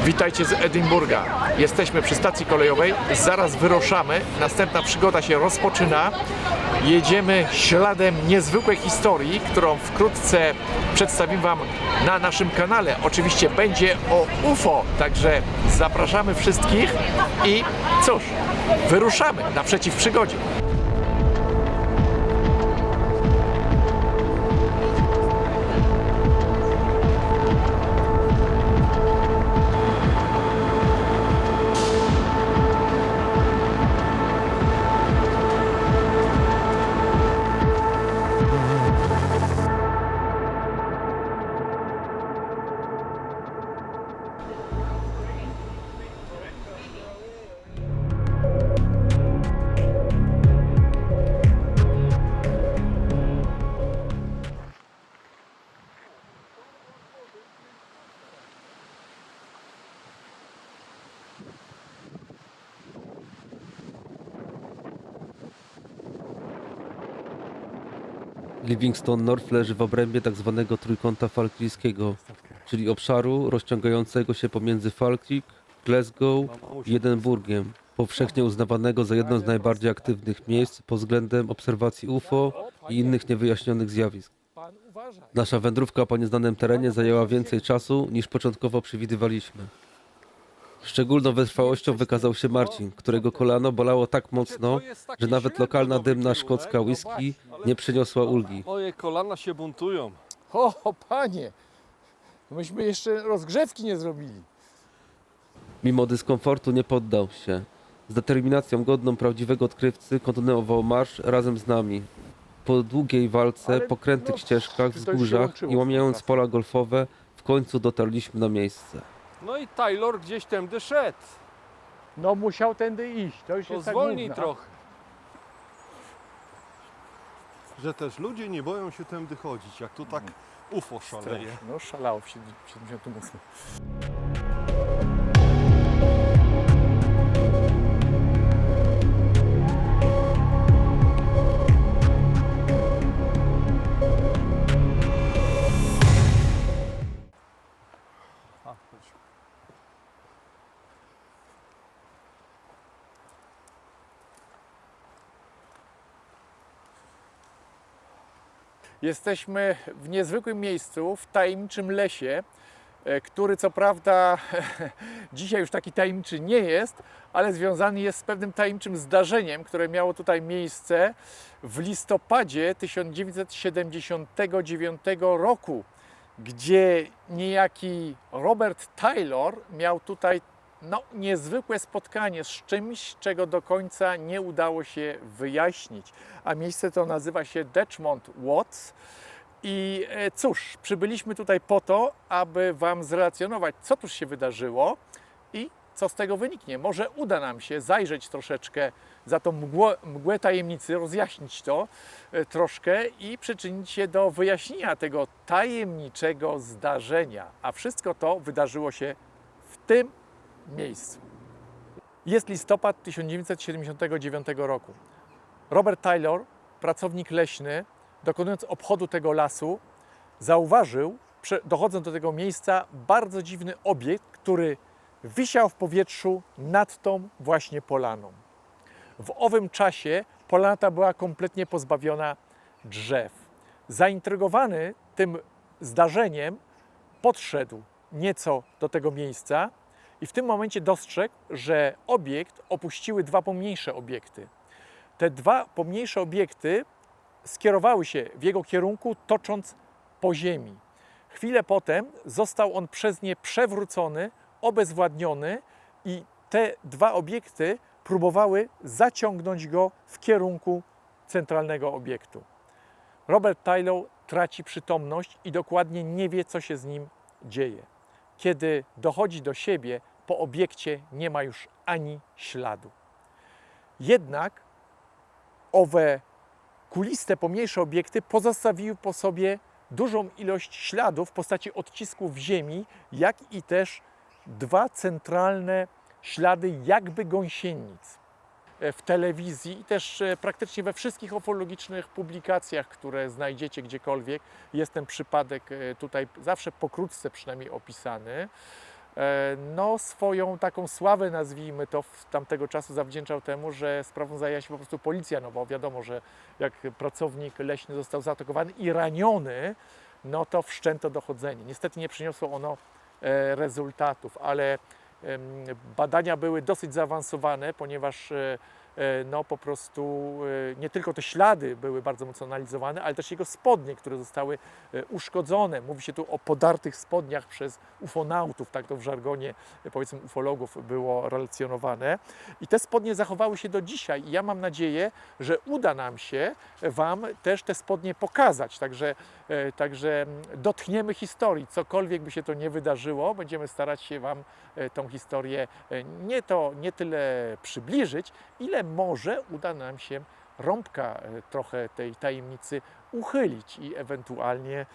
Witajcie z Edynburga. Jesteśmy przy stacji kolejowej, zaraz wyruszamy. Następna przygoda się rozpoczyna. Jedziemy śladem niezwykłej historii, którą wkrótce przedstawimy Wam na naszym kanale. Oczywiście będzie o UFO, także zapraszamy wszystkich i cóż, wyruszamy naprzeciw przygodzie. Livingstone North leży w obrębie tzw. trójkąta falklijskiego, czyli obszaru rozciągającego się pomiędzy Falkirk, Glasgow i Edynburgiem, powszechnie uznawanego za jedno z najbardziej aktywnych miejsc pod względem obserwacji UFO i innych niewyjaśnionych zjawisk. Nasza wędrówka po nieznanym terenie zajęła więcej czasu niż początkowo przewidywaliśmy. Szczególną wytrwałością wykazał się Marcin, którego kolano bolało tak mocno, że nawet lokalna dymna szkocka whisky nie przyniosła ulgi. Moje kolana się buntują. O, panie! Myśmy jeszcze rozgrzewki nie zrobili. Mimo dyskomfortu nie poddał się. Z determinacją godną prawdziwego odkrywcy kontynuował marsz razem z nami. Po długiej walce, po krętych ścieżkach, wzgórzach i łamiąc pola golfowe, w końcu dotarliśmy na miejsce. No i Taylor gdzieś tędy szedł. No musiał tędy iść, to już To jest tak zwolnij główna. trochę. Że też ludzie nie boją się tędy chodzić, jak tu tak UFO szaleje. No szalało w 78. Jesteśmy w niezwykłym miejscu, w tajemniczym lesie, który co prawda dzisiaj już taki tajemniczy nie jest, ale związany jest z pewnym tajemniczym zdarzeniem, które miało tutaj miejsce w listopadzie 1979 roku, gdzie niejaki Robert Taylor miał tutaj niezwykłe spotkanie z czymś, czego do końca nie udało się wyjaśnić. A miejsce to nazywa się Detchmond Woods. I cóż, przybyliśmy tutaj po to, aby Wam zrelacjonować, co tu się wydarzyło i co z tego wyniknie. Może uda nam się zajrzeć troszeczkę za tą mgłę tajemnicy, rozjaśnić to troszkę i przyczynić się do wyjaśnienia tego tajemniczego zdarzenia. A wszystko to wydarzyło się w tym miejscu. Jest listopad 1979 roku. Robert Taylor, pracownik leśny, dokonując obchodu tego lasu, zauważył, dochodząc do tego miejsca, bardzo dziwny obiekt, który wisiał w powietrzu nad tą właśnie polaną. W owym czasie polana ta była kompletnie pozbawiona drzew. Zaintrygowany tym zdarzeniem podszedł nieco do tego miejsca i w tym momencie dostrzegł, że obiekt opuściły dwa pomniejsze obiekty. Te dwa pomniejsze obiekty skierowały się w jego kierunku, tocząc po ziemi. Chwilę potem został on przez nie przewrócony, obezwładniony i te dwa obiekty próbowały zaciągnąć go w kierunku centralnego obiektu. Robert Taylor traci przytomność i dokładnie nie wie, co się z nim dzieje. Kiedy dochodzi do siebie, po obiekcie nie ma już ani śladu. Jednak owe kuliste, pomniejsze obiekty pozostawiły po sobie dużą ilość śladów w postaci odcisków ziemi, jak i też dwa centralne ślady jakby gąsienic. W telewizji i też praktycznie we wszystkich ufologicznych publikacjach, które znajdziecie gdziekolwiek, jest ten przypadek tutaj zawsze pokrótce przynajmniej opisany. no, swoją taką sławę, nazwijmy to, w tamtego czasu zawdzięczał temu, że sprawą zajęła się po prostu policja, no bo wiadomo, że jak pracownik leśny został zaatakowany i raniony, no to wszczęto dochodzenie. Niestety nie przyniosło ono rezultatów, ale badania były dosyć zaawansowane, ponieważ no po prostu nie tylko te ślady były bardzo mocno analizowane, ale też jego spodnie, które zostały uszkodzone. Mówi się tu o podartych spodniach przez ufonautów, tak to w żargonie powiedzmy ufologów było relacjonowane. I te spodnie zachowały się do dzisiaj i ja mam nadzieję, że uda nam się Wam też te spodnie pokazać. Także dotkniemy historii, cokolwiek by się to nie wydarzyło, będziemy starać się Wam tą historię nie tyle przybliżyć, ile może uda nam się rąbka trochę tej tajemnicy uchylić i ewentualnie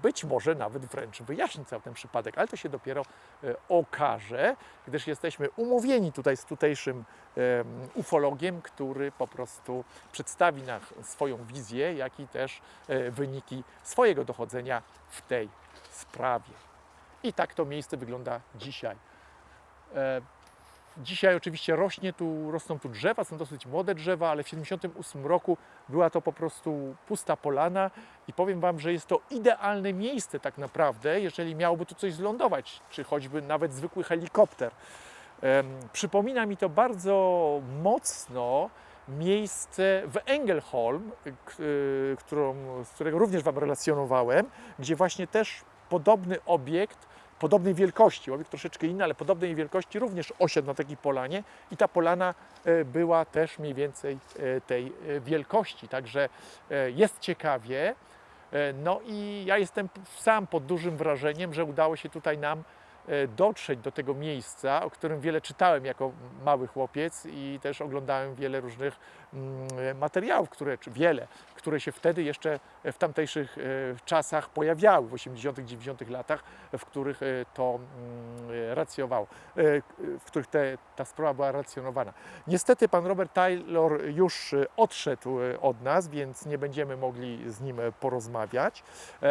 być może nawet wręcz wyjaśnić cały ten przypadek, ale to się dopiero okaże, gdyż jesteśmy umówieni tutaj z tutejszym ufologiem, który po prostu przedstawi nam swoją wizję, jak i też wyniki swojego dochodzenia w tej sprawie. I tak to miejsce wygląda dzisiaj. Dzisiaj oczywiście rosną tu drzewa, są dosyć młode drzewa, ale w 1978 roku była to po prostu pusta polana i powiem Wam, że jest to idealne miejsce tak naprawdę, jeżeli miałoby tu coś zlądować, czy choćby nawet zwykły helikopter. Przypomina mi to bardzo mocno miejsce w Ängelholm, z którego również Wam relacjonowałem, gdzie właśnie też podobny obiekt, podobnej wielkości, obiekt troszeczkę inny, ale podobnej wielkości również osiadł na takiej polanie i ta polana była też mniej więcej tej wielkości, także jest ciekawie. No i ja jestem sam pod dużym wrażeniem, że udało się tutaj nam dotrzeć do tego miejsca, o którym wiele czytałem jako mały chłopiec i też oglądałem wiele różnych materiałów, które się wtedy jeszcze w tamtejszych czasach pojawiały, w 80., 90. latach, w których to racjonowało, w których ta sprawa była racjonowana. Niestety pan Robert Taylor już odszedł od nas, więc nie będziemy mogli z nim porozmawiać,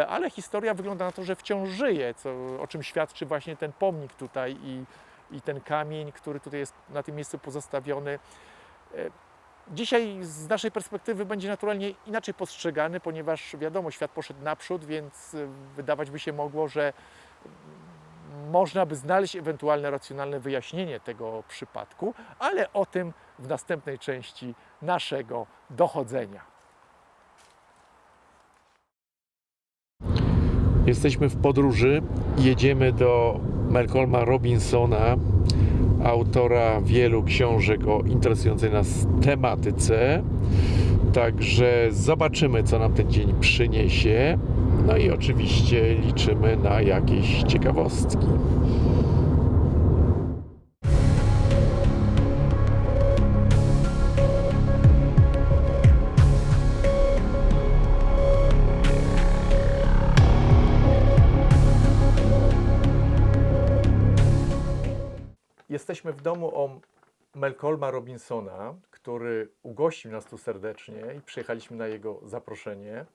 ale historia wygląda na to, że wciąż żyje, o czym świadczy właśnie ten pomnik tutaj i ten kamień, który tutaj jest na tym miejscu pozostawiony. Dzisiaj z naszej perspektywy będzie naturalnie inaczej postrzegany, ponieważ wiadomo, świat poszedł naprzód, więc wydawać by się mogło, że można by znaleźć ewentualne racjonalne wyjaśnienie tego przypadku, ale o tym w następnej części naszego dochodzenia. Jesteśmy w podróży, jedziemy do Malcolma Robinsona, autora wielu książek o interesującej nas tematyce. Także zobaczymy, co nam ten dzień przyniesie. No i oczywiście liczymy na jakieś ciekawostki. Jesteśmy w domu o Malcolma Robinsona, który ugościł nas tu serdecznie i przyjechaliśmy na jego zaproszenie.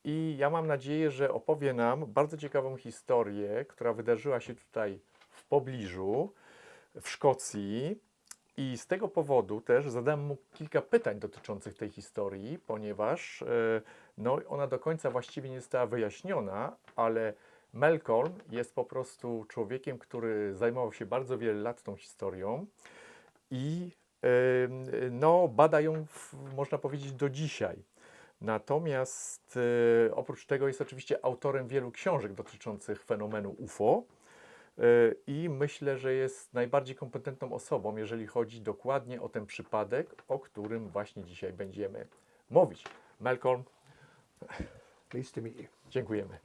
I ja mam nadzieję, że opowie nam bardzo ciekawą historię, która wydarzyła się tutaj w pobliżu, w Szkocji. I z tego powodu też zadam mu kilka pytań dotyczących tej historii, ponieważ no, ona do końca właściwie nie została wyjaśniona, ale Malcolm jest po prostu człowiekiem, który zajmował się bardzo wiele lat tą historią i no, bada ją, można powiedzieć, do dzisiaj. Natomiast oprócz tego jest oczywiście autorem wielu książek dotyczących fenomenu UFO i myślę, że jest najbardziej kompetentną osobą, jeżeli chodzi dokładnie o ten przypadek, o którym właśnie dzisiaj będziemy mówić. Malcolm, Pleased to meet you. dziękujemy.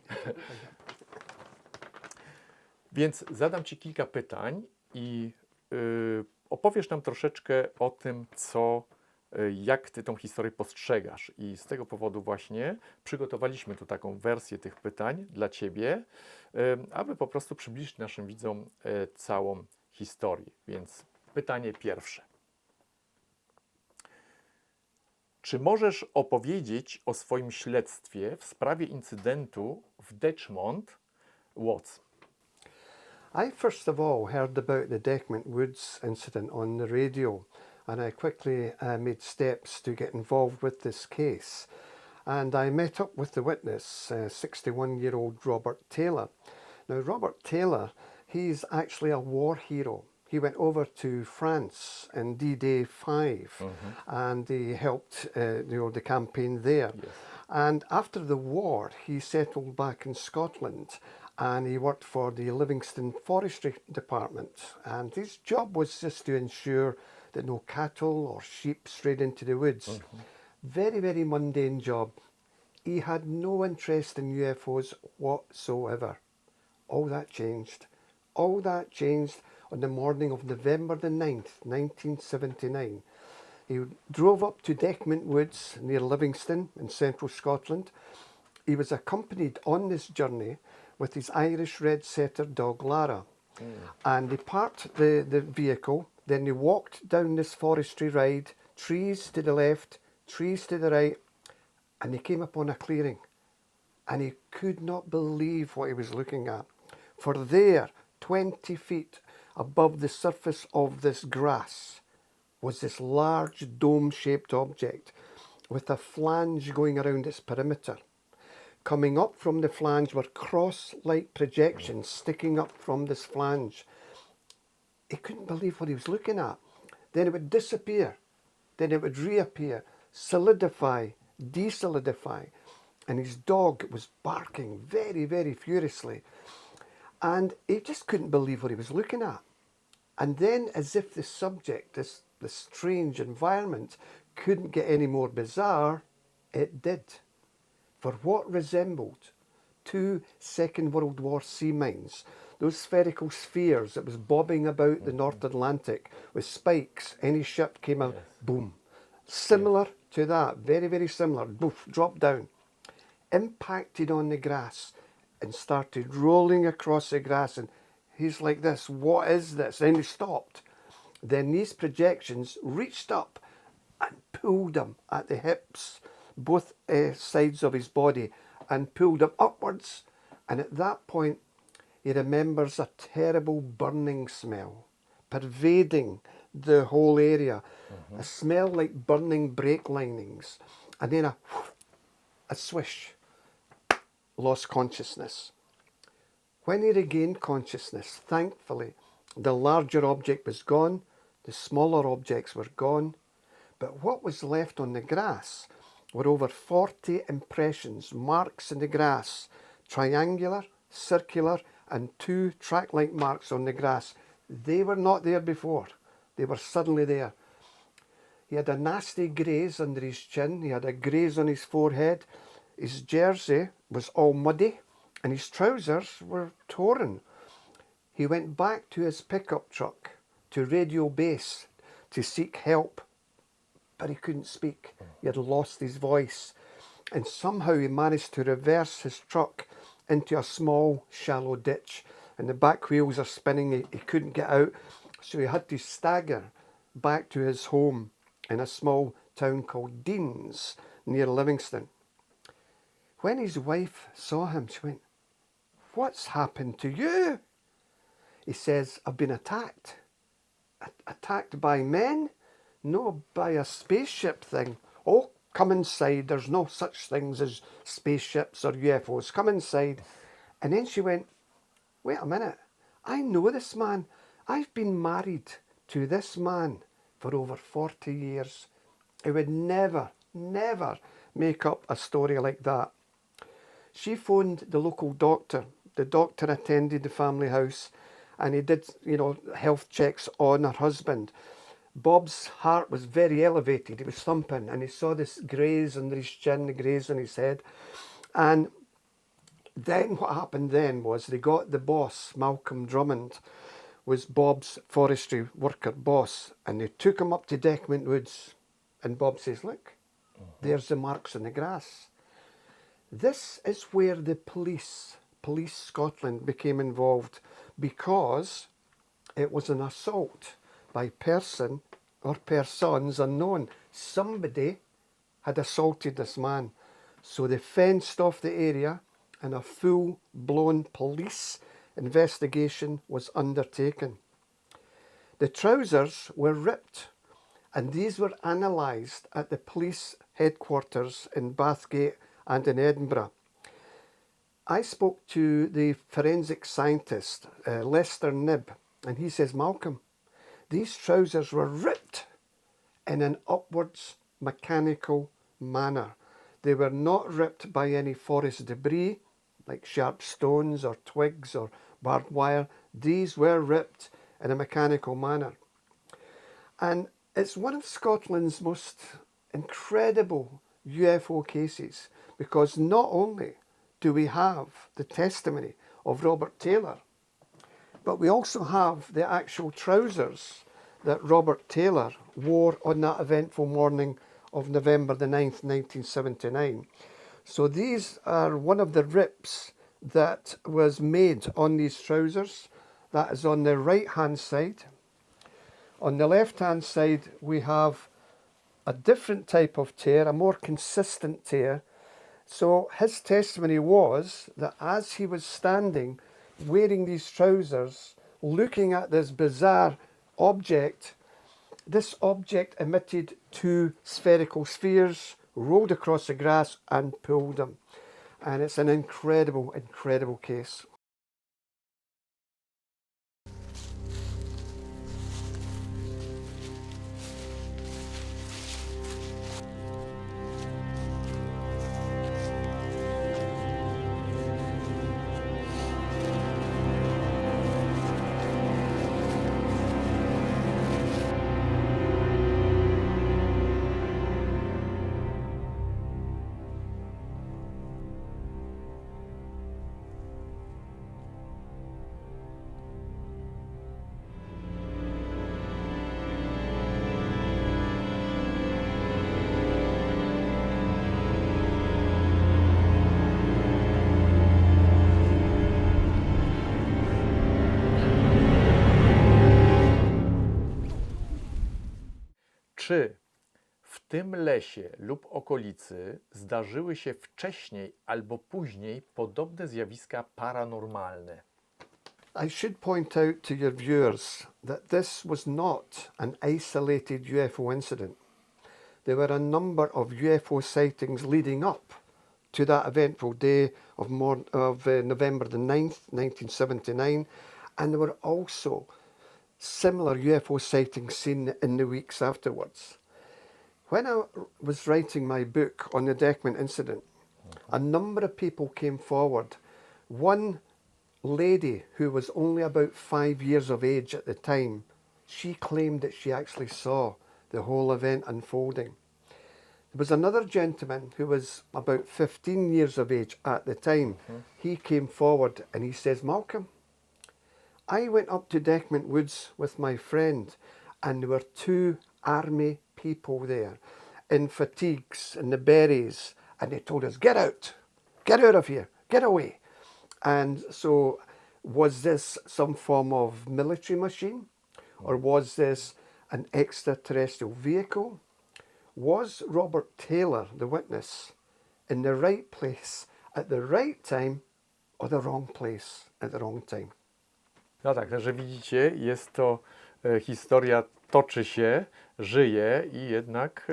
Więc zadam Ci kilka pytań i opowiesz nam troszeczkę o tym, jak Ty tą historię postrzegasz. I z tego powodu właśnie przygotowaliśmy tu taką wersję tych pytań dla Ciebie, aby po prostu przybliżyć naszym widzom całą historię. Więc pytanie pierwsze. Czy możesz opowiedzieć o swoim śledztwie w sprawie incydentu w Detchmond, Łódź? I first of all heard about the Decmont Woods incident on the radio, and I quickly made steps to get involved with this case. And I met up with the witness, 61-year-old Robert Taylor. Now, Robert Taylor, he's actually a war hero. He went over to France in D-Day 5, and he helped the campaign there. Yes. And after the war, he settled back in Scotland, and he worked for the Livingston Forestry Department. And his job was just to ensure that no cattle or sheep strayed into the woods. Very, very mundane job. He had no interest in UFOs whatsoever. All that changed. All that changed on the morning of November the 9th, 1979. He drove up to Decmont Woods near Livingston in central Scotland. He was accompanied on this journey with his Irish red setter dog Lara. And they parked the vehicle, then they walked down this forestry ride, trees to the left, trees to the right, and he came upon a clearing. And he could not believe what he was looking at. For there, 20 feet above the surface of this grass, was this large dome-shaped object with a flange going around its perimeter. Coming up from the flange were cross-like projections sticking up from this flange. He couldn't believe what he was looking at. Then it would disappear. Then it would reappear, solidify, desolidify. And his dog was barking very, very furiously. And he just couldn't believe what he was looking at. And then, as if the subject, this strange environment, couldn't get any more bizarre, it did. For what resembled 2 Second World War sea mines, those spherical spheres that was bobbing about the North Atlantic with spikes, any ship came out, boom. Similar to that, very, very similar, boof, dropped down, impacted on the grass and started rolling across the grass, and he's like this, what is this? Then he stopped. Then these projections reached up and pulled him at the hips, both sides of his body, and pulled him upwards. And at that point, he remembers a terrible burning smell pervading the whole area. A smell like burning brake linings. And then a swish. Lost consciousness. When he regained consciousness, thankfully, the larger object was gone, the smaller objects were gone, but what was left on the grass were over 40 impressions, marks in the grass, triangular, circular, and 2 track-like marks on the grass. They were not there before. They were suddenly there. He had a nasty graze under his chin. He had a graze on his forehead. His jersey was all muddy, and his trousers were torn. He went back to his pickup truck, to Radio Base, to seek help, but he couldn't speak. He had lost his voice, and somehow he managed to reverse his truck into a small, shallow ditch, and the back wheels are spinning. He couldn't get out, so he had to stagger back to his home in a small town called Deans, near Livingston. When his wife saw him, she went, "What's happened to you?" He says, "I've been attacked." Attacked by men? No, by a spaceship thing. "Oh, come inside. There's no such things as spaceships or UFOs. Come inside." And then she went, "Wait a minute. I know this man. I've been married to this man for over 40 years. He would never, never make up a story like that." She phoned the local doctor. The doctor attended the family house, and he did, health checks on her husband. Bob's heart was very elevated. He was thumping, and he saw this graze under his chin, the graze on his head. And then what happened then was they got the boss, Malcolm Drummond, was Bob's forestry worker boss, and they took him up to Decmont Woods. And Bob says, "Look, there's the marks in the grass." This is where the Police Scotland became involved, because it was an assault by person or persons unknown. Somebody had assaulted this man. So they fenced off the area, and a full-blown police investigation was undertaken. The trousers were ripped, and these were analysed at the police headquarters in Bathgate and in Edinburgh. I spoke to the forensic scientist, Lester Knibb, and he says, Malcolm, these trousers were ripped in an upwards mechanical manner. They were not ripped by any forest debris, like sharp stones or twigs or barbed wire. These were ripped in a mechanical manner. And it's one of Scotland's most incredible UFO cases, because not only do we have the testimony of Robert Taylor, but we also have the actual trousers that Robert Taylor wore on that eventful morning of November the 9th, 1979. So these are one of the rips that was made on these trousers. That is on the right hand side. On the left hand side we have a different type of tear, a more consistent tear. So his testimony was that as he was standing wearing these trousers, looking at this bizarre object, this object emitted two spherical spheres, rolled across the grass and pulled him. And it's an incredible, incredible case. Czy w tym lesie lub okolicy zdarzyły się wcześniej albo później podobne zjawiska paranormalne? I should point out to your viewers that this was not an isolated UFO incident. There were a number of UFO sightings leading up to that eventful day of November the 9th, 1979, and there were also similar UFO sightings seen in the weeks afterwards. When I was writing my book on the Deckman incident, a number of people came forward. One lady who was only about 5 years of age at the time, she claimed that she actually saw the whole event unfolding. There was another gentleman who was about 15 years of age at the time. He came forward and he says, Malcolm, I went up to Deckman Woods with my friend and there were two army people there in fatigues and the berets, and they told us, get out of here, get away. And so was this some form of military machine, or was this an extraterrestrial vehicle? Was Robert Taylor, the witness, in the right place at the right time, or the wrong place at the wrong time? No tak, że widzicie, jest to historia, toczy się, żyje i jednak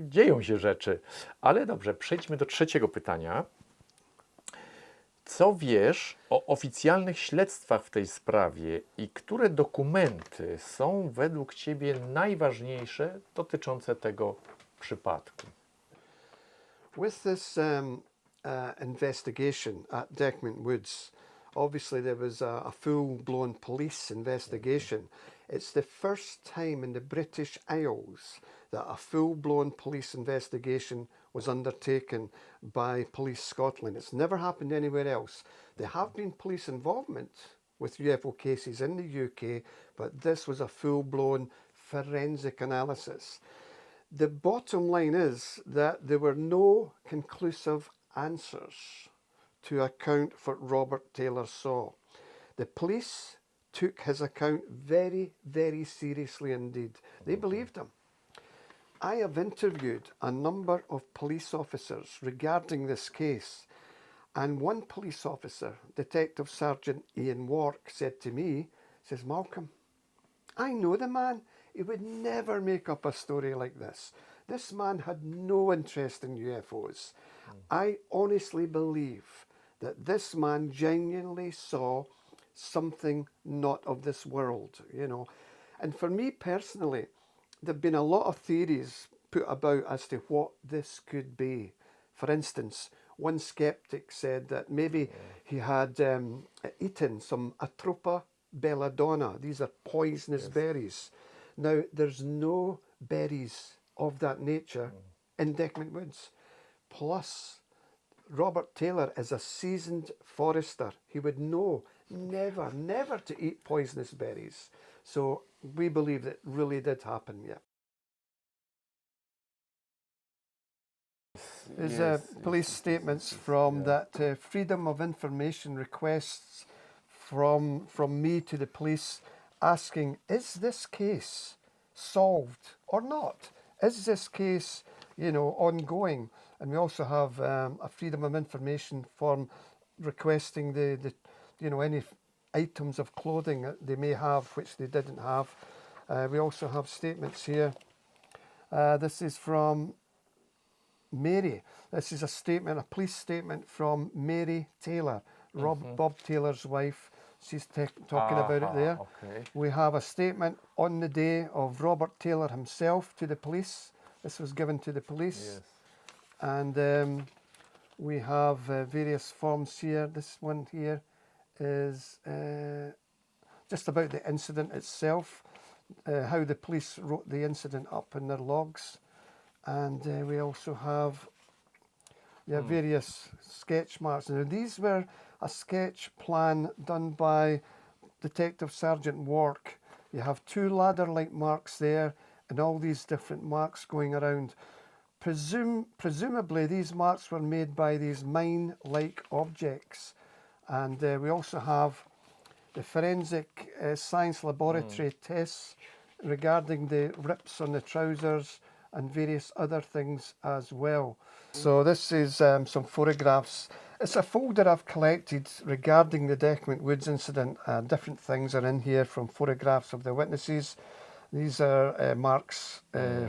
dzieją się rzeczy. Ale dobrze, przejdźmy do trzeciego pytania. Co wiesz o oficjalnych śledztwach w tej sprawie i które dokumenty są według Ciebie najważniejsze dotyczące tego przypadku? With this investigation at Deckman Woods, obviously there was a full-blown police investigation. It's the first time in the British Isles that a full-blown police investigation was undertaken by Police Scotland. It's never happened anywhere else. There have been police involvement with UFO cases in the UK, but this was a full-blown forensic analysis. The bottom line is that there were no conclusive answers to account for Robert Taylor saw. The police took his account very, very seriously indeed. They believed him. I have interviewed a number of police officers regarding this case, And one police officer, Detective Sergeant Ian Wark, said to me, says, Malcolm, I know the man. He would never make up a story like this. This man had no interest in UFOs. I honestly believe that this man genuinely saw something not of this world, you know. And for me personally, there have been a lot of theories put about as to what this could be. For instance, one skeptic said that maybe he had eaten some Atropa belladonna. These are poisonous berries. Now, there's no berries of that nature in Decmont Woods. Plus, Robert Taylor is a seasoned forester. He would know never to eat poisonous berries. So we believe that really did happen, yeah. There's police statements from that Freedom of Information requests from me to the police asking, is this case solved or not? Is this case, you know, ongoing? And we also have a Freedom of Information form requesting the you know, any items of clothing that they may have which they didn't have. We also have statements here. This is from Mary. This is a statement, a police statement from Mary Taylor, Bob Taylor's wife. She's talking about it there. Okay. We have a statement on the day of Robert Taylor himself to the police. This was given to the police. Yes. And we have various forms here. This one here is just about the incident itself, how the police wrote the incident up in their logs. And we also have various sketch marks. Now, these were a sketch plan done by Detective Sergeant Wark. You have two ladder-like marks there and all these different marks going around. Presumably, these marks were made by these mine-like objects. And we also have the forensic science laboratory tests regarding the rips on the trousers and various other things as well. So this is some photographs. It's a folder I've collected regarding the Decmont Woods incident. Different things are in here, from photographs of the witnesses. These are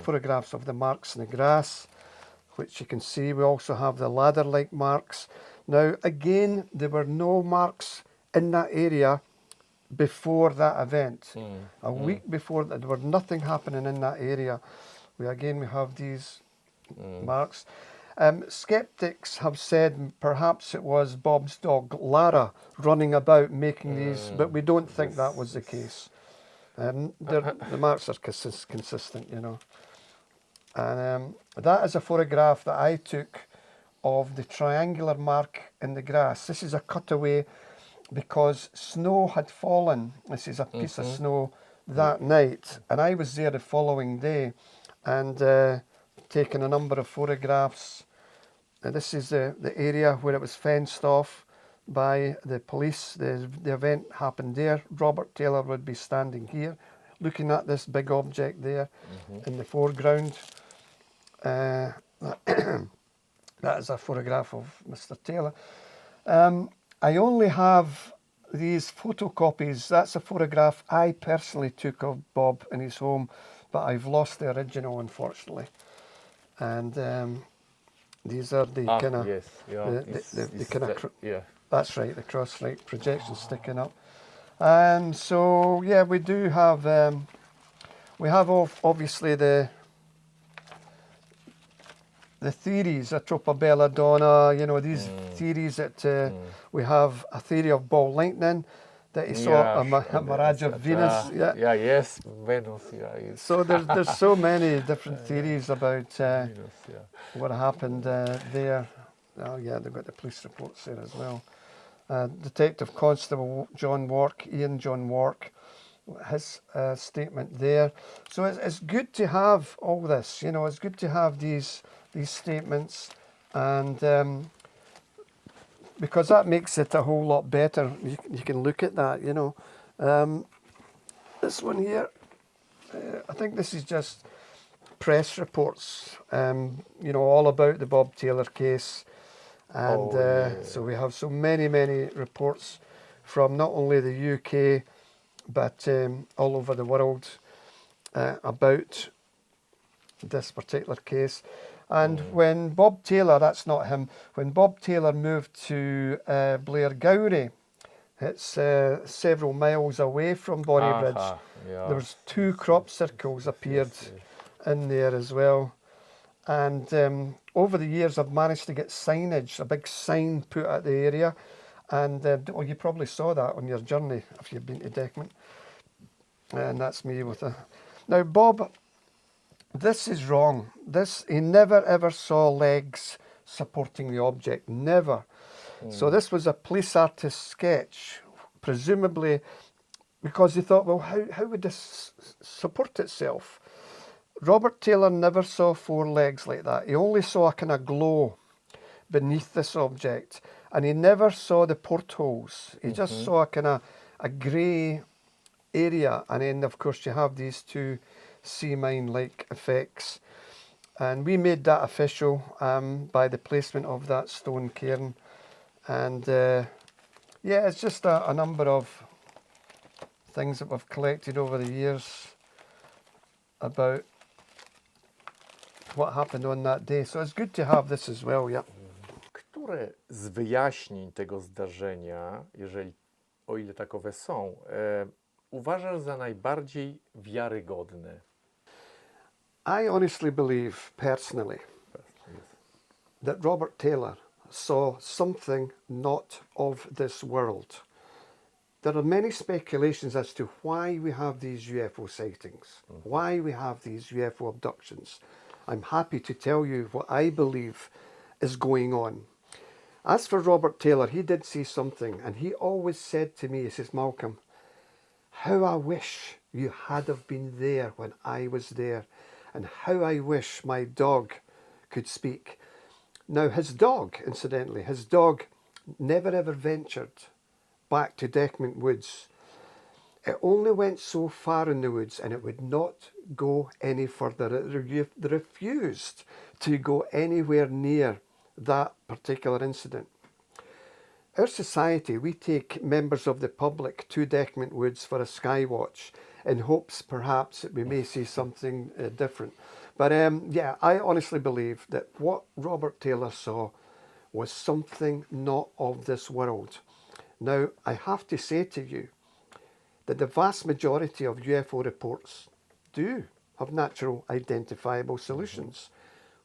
photographs of the marks in the grass, which you can see. We also have the ladder-like marks. Now, again, there were no marks in that area before that event. A week before that, there was nothing happening in that area. We have these marks. Skeptics have said perhaps it was Bob's dog Lara running about making these, but we don't think that was the case. The marks are consistent, you know. And that is a photograph that I took of the triangular mark in the grass. This is a cutaway because snow had fallen. This is a piece of snow that night, and I was there the following day and taken a number of photographs. And this is the area where it was fenced off by the police. The event happened there. Robert Taylor would be standing here looking at this big object there in the foreground. That is a photograph of Mr. Taylor. I only have these photocopies. That's a photograph I personally took of Bob in his home, but I've lost the original, unfortunately. And these are the kind of that's right, the cross-light projection sticking up. And so yeah, we do have obviously the theories, Atropa belladonna, you know, these theories that we have a theory of ball lightning, that he saw a mirage of Venus. Venus. So there's so many different theories about what happened there. Oh yeah, they've got the police reports there as well. Detective Constable John Wark, Ian John Wark, his statement there. So it's good to have all this, you know, it's good to have these statements, and because that makes it a whole lot better. You can look at that, you know. This one here, I think this is just press reports, you know, all about the Bob Taylor case. And Oh, yeah. so we have so many reports from not only the UK, but all over the world about this particular case. And when Bob Taylor, that's not him, when Bob Taylor moved to Blairgowrie, it's several miles away from Bonnybridge. Aha, ja. There was 2 crop circles appeared in there as well. And over the years, I've managed to get signage, a big sign put at the area. And oh, you probably saw that on your journey if you've been to Decmont. And that's me with a... Now, Bob, this is wrong. He never ever saw legs supporting the object, never. So this was a police artist sketch, presumably because he thought, well, how would this support itself? Robert Taylor never saw 4 legs like that. He only saw a kind of glow beneath this object, and he never saw the portholes. He just saw a kind of a grey area, and then of course you have these 2 sea mine-like effects. And we made that official by the placement of that stone cairn. And yeah, it's just a number of things that we've collected over the years about what happened on that day. So it's good to have this as well, yeah. Które z wyjaśnień tego zdarzenia, o ile takowe są, uważasz za najbardziej wiarygodne? I honestly believe, personally, that Robert Taylor saw something not of this world. There are many speculations as to why we have these UFO sightings, why we have these UFO abductions. I'm happy to tell you what I believe is going on. As for Robert Taylor, he did see something, and he always said to me, he says, Malcolm, how I wish you had have been there when I was there, and how I wish my dog could speak. Now, his dog, incidentally, never ever ventured back to Decmont Woods. It only went so far in the woods, and it would not go any further. It refused to go anywhere near that particular incident. Our society, we take members of the public to Decmont Woods for a sky watch in hopes perhaps that we may see something different. But yeah, I honestly believe that what Robert Taylor saw was something not of this world. Now, I have to say to you that the vast majority of UFO reports do have natural identifiable solutions.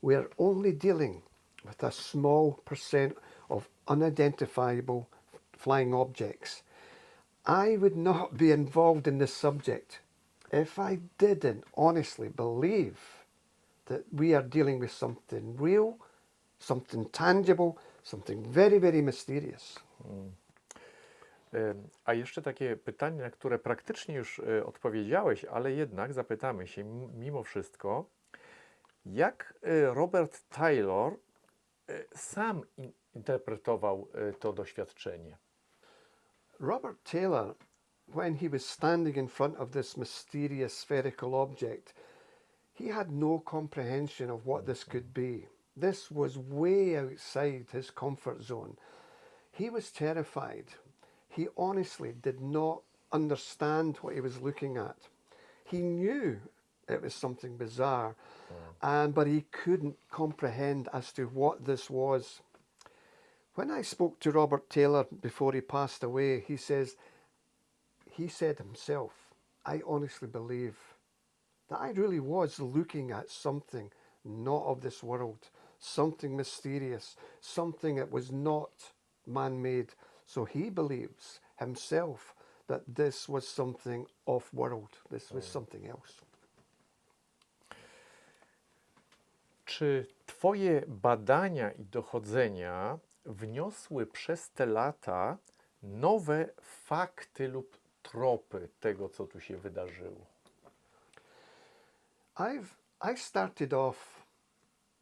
We are only dealing with a small percent of unidentifiable flying objects. I would not be involved in this subject if I didn't honestly believe that we are dealing with something real, something tangible, something very mysterious. A jeszcze takie pytanie, na które praktycznie już odpowiedziałeś, ale jednak zapytamy się mimo wszystko, jak Robert Taylor sam interpretował to doświadczenie? Robert Taylor, when he was standing in front of this mysterious spherical object, he had no comprehension of what this could be. This was way outside his comfort zone. He was terrified. He honestly did not understand what he was looking at. He knew it was something bizarre, but he couldn't comprehend as to what this was. When I spoke to Robert Taylor before he passed away, he said himself, I honestly believe that I really was looking at something not of this world, something mysterious, something that was not man-made. So he believes himself that this was something off-world, this was something else. Czy Twoje badania i dochodzenia wniosły przez te lata nowe fakty lub tropy tego, co tu się wydarzyło? I started off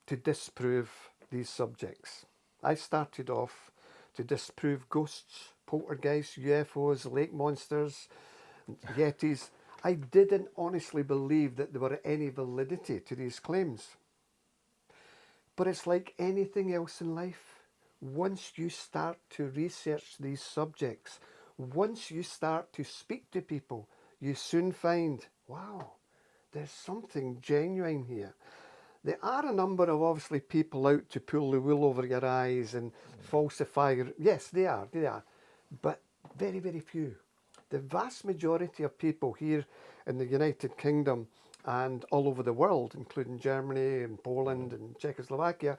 to disprove these subjects. I started off to disprove ghosts, poltergeists, UFOs, lake monsters, yetis. I didn't honestly believe that there were any validity to these claims. But it's like anything else in life. once you start to research these subjects, once you start to speak to people, you soon find, wow, there's something genuine here. There are a number of obviously people out to pull the wool over your eyes and falsify. Yes, they are, but very, very few. The vast majority of people here in the United Kingdom and all over the world, including Germany and Poland and Czechoslovakia,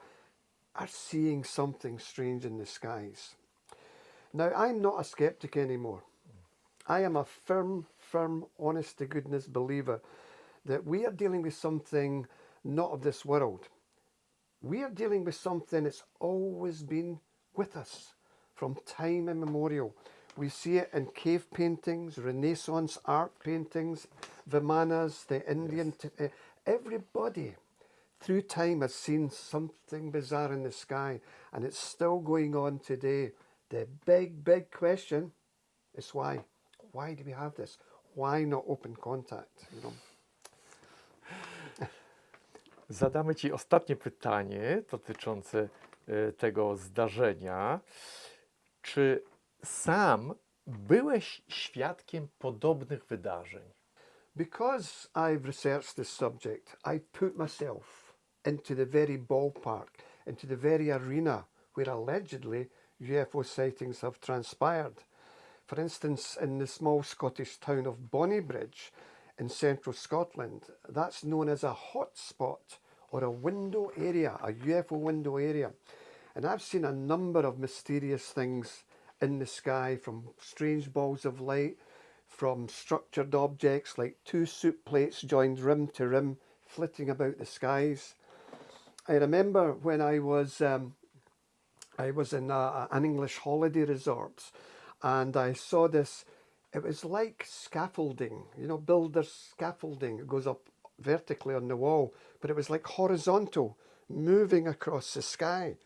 are seeing something strange in the skies. Now, I'm not a skeptic anymore. I am a firm, honest to goodness believer that we are dealing with something not of this world. We are dealing with something that's always been with us from time immemorial. We see it in cave paintings, Renaissance art paintings, Vimanas, the Indian. Everybody through time has seen something bizarre in the sky, and it's still going on today. The big question is why? Why do we have this? Why not open contact? You know? Zadamy Ci ostatnie pytanie dotyczące tego zdarzenia. Czy sam byłeś świadkiem podobnych wydarzeń? Because I've researched this subject, I put myself into the very ballpark, into the very arena where allegedly UFO sightings have transpired. For instance, in the small Scottish town of Bonnybridge in central Scotland, that's known as a hot spot or a window area, a UFO window area. And I've seen a number of mysterious things in the sky, from strange balls of light, from structured objects like two soup plates joined rim to rim, flitting about the skies. I remember when I was in an English holiday resort, and I saw this. It was like scaffolding, you know, builder's scaffolding. It goes up vertically on the wall, but it was like horizontal, moving across the sky.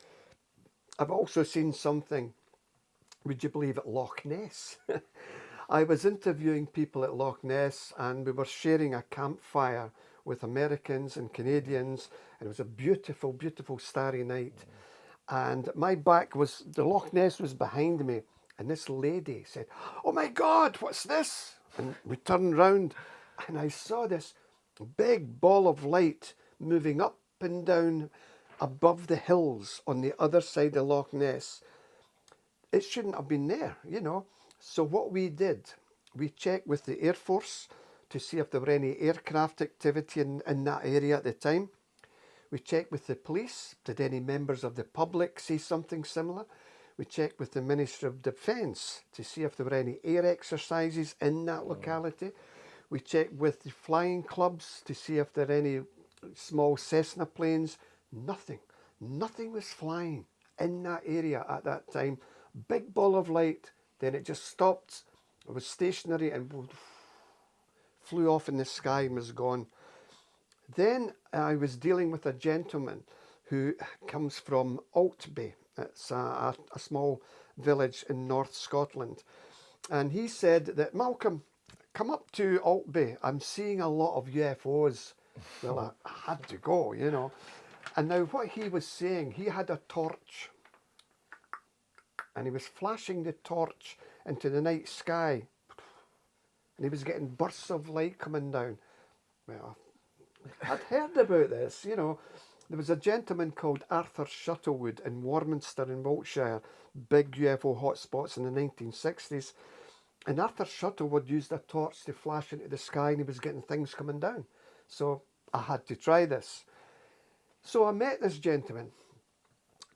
I've also seen something, would you believe it, Loch Ness. I was interviewing people at Loch Ness, and we were sharing a campfire with Americans and Canadians, and it was a beautiful, beautiful starry night. And my back was, the Loch Ness was behind me, and this lady said, "Oh my God, what's this?" And we turned round, and I saw this big ball of light moving up and down above the hills on the other side of Loch Ness. It shouldn't have been there, you know. So what we did, we checked with the Air Force to see if there were any aircraft activity in that area at the time. We checked with the police. Did any members of the public see something similar? We checked with the Ministry of Defence to see if there were any air exercises in that locality. We checked with the flying clubs to see if there were any small Cessna planes. Nothing. Nothing was flying in that area at that time. Big ball of light, then it just stopped. It was stationary and flew off in the sky and was gone. Then I was dealing with a gentleman who comes from Altby. It's a small village in North Scotland. And he said that, "Malcolm, come up to Altby. I'm seeing a lot of UFOs." Well, I had to go, you know. And now what he was saying, he had a torch. And he was flashing the torch into the night sky. And he was getting bursts of light coming down. Well, I'd heard about this, you know. There was a gentleman called Arthur Shuttlewood in Warminster in Wiltshire, big UFO hotspots in the 1960s. And Arthur Shuttlewood used a torch to flash into the sky, and he was getting things coming down. So I had to try this. So I met this gentleman,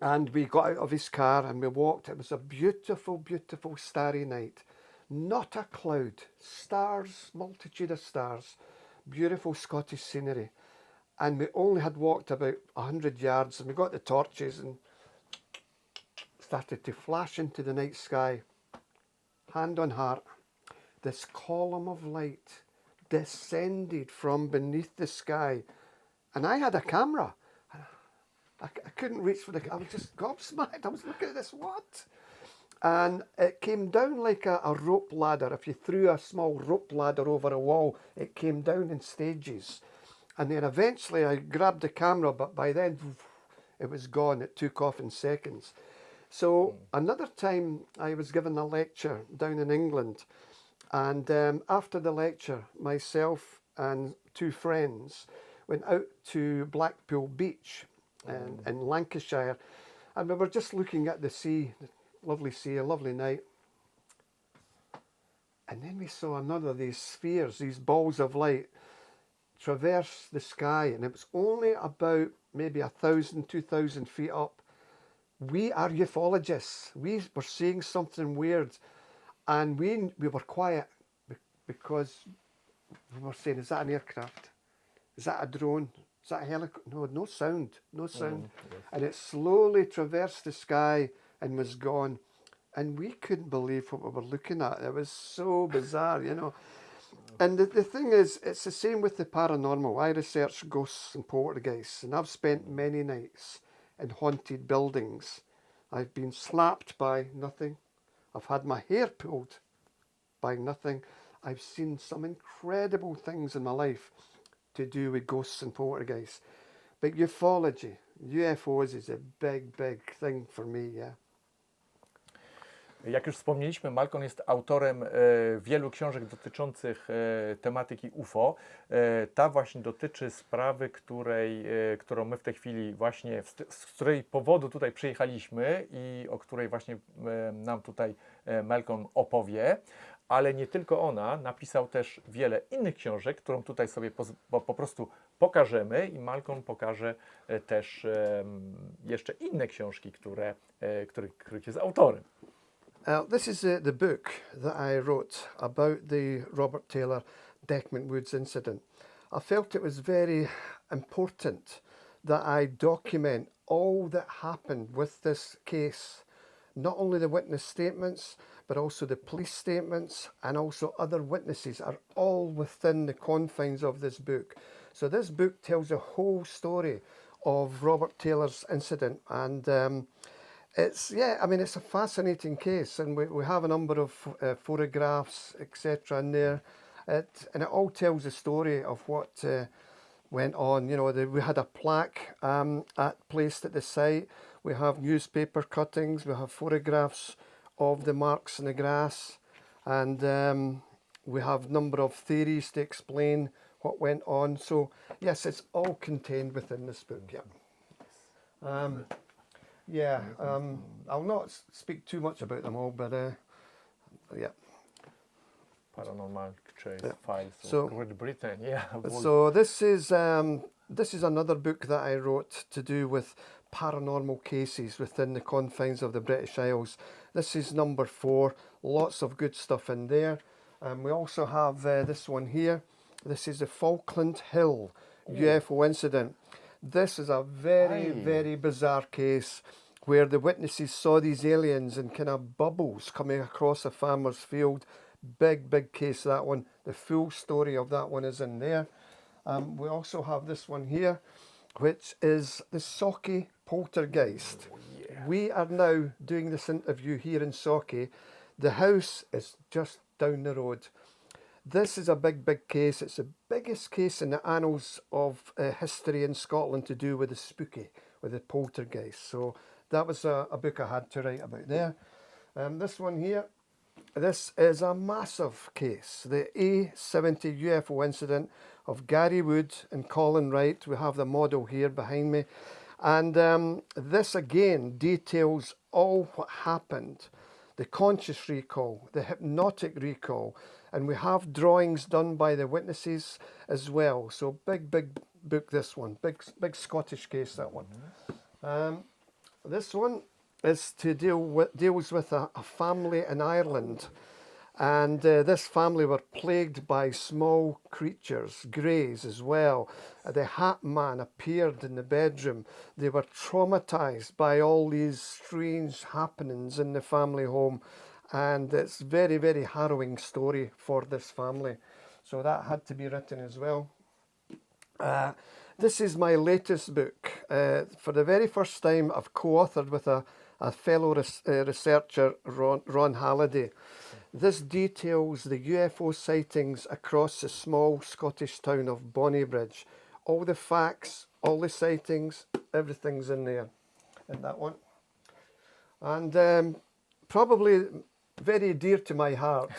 and we got out of his car and we walked. It was a beautiful, beautiful starry night. Not a cloud. Stars, multitude of stars. Beautiful Scottish scenery. And we only had walked about 100 yards, and we got the torches and started to flash into the night sky. Hand on heart, this column of light descended from beneath the sky. And I had a camera. I couldn't reach for I was just gobsmacked. I was looking at this, what? And it came down like a rope ladder. If you threw a small rope ladder over a wall, it came down in stages. And then eventually I grabbed the camera, but by then it was gone. It took off in seconds. So another time I was given a lecture down in England, and after the lecture, myself and two friends went out to Blackpool Beach in Lancashire, and we were just looking at the sea, sea, a lovely night. And then we saw another of these spheres, these balls of light, traverse the sky, and it was only about maybe 1,000, 2,000 feet up. We are ufologists. We were seeing something weird, and we were quiet because we were saying, is that an aircraft? Is that a drone? Is that a helicopter? No, no sound, no sound. Yes. And it slowly traversed the sky and was gone. And we couldn't believe what we were looking at. It was so bizarre, you know. And the thing is, it's the same with the paranormal. I research ghosts and poltergeists, and I've spent many nights in haunted buildings. I've been slapped by nothing. I've had my hair pulled by nothing. I've seen some incredible things in my life to do with ghosts and poltergeists. But ufology, UFOs is a big, big thing for me, yeah. Jak już wspomnieliśmy, Malcolm jest autorem wielu książek dotyczących tematyki UFO. Ta właśnie dotyczy sprawy, którą my w tej chwili właśnie, z której powodu tutaj przyjechaliśmy i o której właśnie nam tutaj Malcolm opowie. Ale nie tylko ona, napisał też wiele innych książek, którą tutaj sobie po prostu pokażemy i Malcolm pokaże też jeszcze inne książki, których jest autorem. This is the book that I wrote about the Robert Taylor Deckham Woods incident. I felt it was very important that I document all that happened with this case. Not only the witness statements, but also the police statements and also other witnesses are all within the confines of this book. So this book tells the whole story of Robert Taylor's incident, and it's a fascinating case, and we have a number of photographs, etc. in there, and it all tells the story of what went on. You know, we had a plaque placed at the site. We have newspaper cuttings. We have photographs of the marks in the grass, and we have a number of theories to explain what went on. So yes, it's all contained within this book. Yeah. I'll not speak too much about them all, but yeah. Paranormal Chase Files So- of Great Britain. Yeah. So this is another book that I wrote to do with paranormal cases within the confines of the British Isles. This is number 4. Lots of good stuff in there. We also have this one here. This is the Falkland Hill UFO incident. This is a very, Aye. very bizarre case where the witnesses saw these aliens in kind of bubbles coming across a farmer's field. Big, big case, that one. The full story of that one is in there. We also have this one here, which is the Socky poltergeist. We are now doing this interview here in Socky. The house is just down the road. This is a big, big case. It's the biggest case in the annals of history in Scotland to do with the spooky, with the poltergeist. So that was a book I had to write about there. This one here, this is a massive case. The A70 UFO incident of Gary Wood and Colin Wright. We have the model here behind me. And this again details all what happened. The conscious recall, the hypnotic recall, and we have drawings done by the witnesses as well. So big, big book, this one. Big Scottish case, that one. This one is deals with a family in Ireland. And this family were plagued by small creatures, greys as well. The Hat Man appeared in the bedroom. They were traumatized by all these strange happenings in the family home. And it's very, very harrowing story for this family. So that had to be written as well. This is my latest book. For the very first time, I've co-authored with a fellow researcher, Ron Halliday. This details the UFO sightings across the small Scottish town of Bonnybridge. All the facts, all the sightings, everything's in there, in that one. And probably very dear to my heart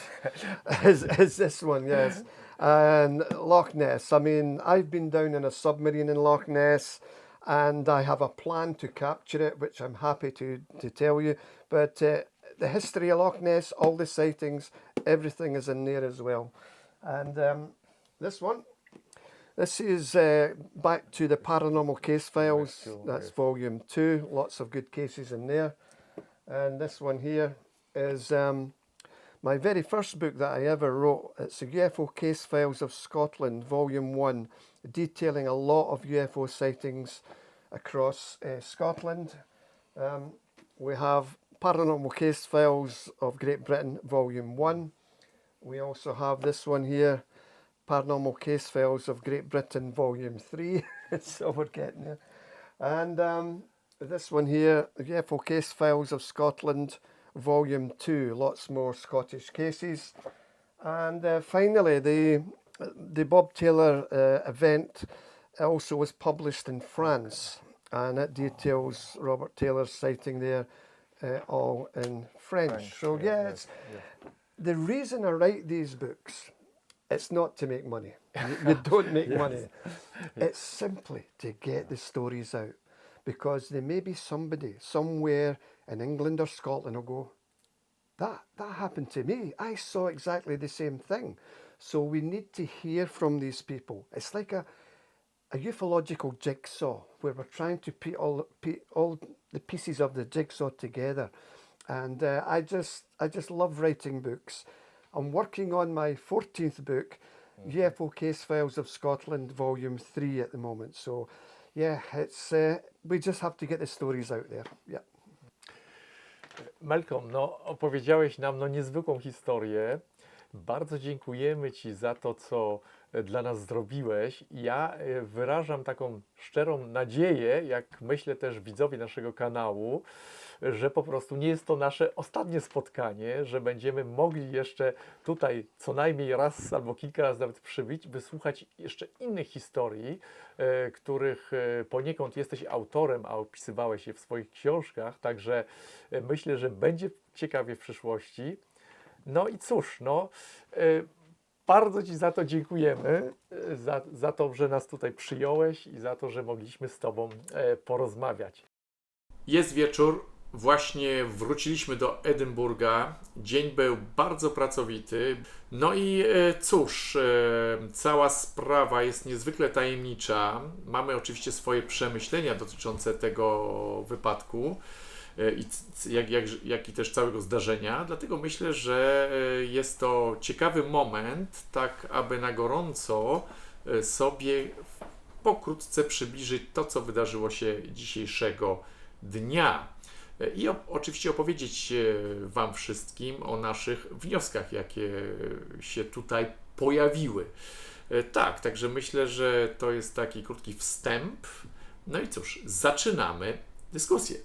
is this one, yes. And Loch Ness. I mean, I've been down in a submarine in Loch Ness, and I have a plan to capture it, which I'm happy to tell you. But the history of Loch Ness, all the sightings, everything is in there as well. And this one, this is back to the Paranormal Case Files. That's volume 2. Lots of good cases in there. And this one here is my very first book that I ever wrote. It's the UFO Case Files of Scotland, volume 1, detailing a lot of UFO sightings across Scotland. We have Paranormal Case Files of Great Britain, volume 1. We also have this one here, Paranormal Case Files of Great Britain, volume 3. So we're getting there. And this one here, the UFO Case Files of Scotland, volume 2. Lots more Scottish cases. And finally, the Bob Taylor event also was published in France, and it details Robert Taylor's sighting there, all in French. So yeah, it's, the reason I write these books, it's not to make money. You don't make money. It's simply to get the stories out, because there may be somebody somewhere in England or Scotland who'll go, that happened to me. I saw exactly the same thing. So we need to hear from these people. It's like a ufological jigsaw where we're trying to put all the pieces of the jigsaw together. And I just love writing books. I'm working on my 14th book, UFO Case Files of Scotland, volume 3 at the moment. So yeah, it's we just have to get the stories out there. Yeah. Malcolm, no, opowiedziałeś nam niezwykłą historię. Bardzo dziękujemy Ci za to, co dla nas zrobiłeś. Ja wyrażam taką szczerą nadzieję, jak myślę też widzowie naszego kanału, że po prostu nie jest to nasze ostatnie spotkanie, że będziemy mogli jeszcze tutaj co najmniej raz albo kilka razy nawet przybyć, wysłuchać jeszcze innych historii, których poniekąd jesteś autorem, a opisywałeś je w swoich książkach. Także myślę, że będzie ciekawie w przyszłości. No i cóż, bardzo Ci za to dziękujemy, za to, że nas tutaj przyjąłeś i za to, że mogliśmy z Tobą porozmawiać. Jest wieczór, właśnie wróciliśmy do Edynburga. Dzień był bardzo pracowity. No i cóż, cała sprawa jest niezwykle tajemnicza. Mamy oczywiście swoje przemyślenia dotyczące tego wypadku, jak i też całego zdarzenia. Dlatego myślę, że jest to ciekawy moment, tak aby na gorąco sobie pokrótce przybliżyć to, co wydarzyło się dzisiejszego dnia. I oczywiście opowiedzieć Wam wszystkim o naszych wnioskach, jakie się tutaj pojawiły. Tak, także myślę, że to jest taki krótki wstęp. No i cóż, zaczynamy dyskusję.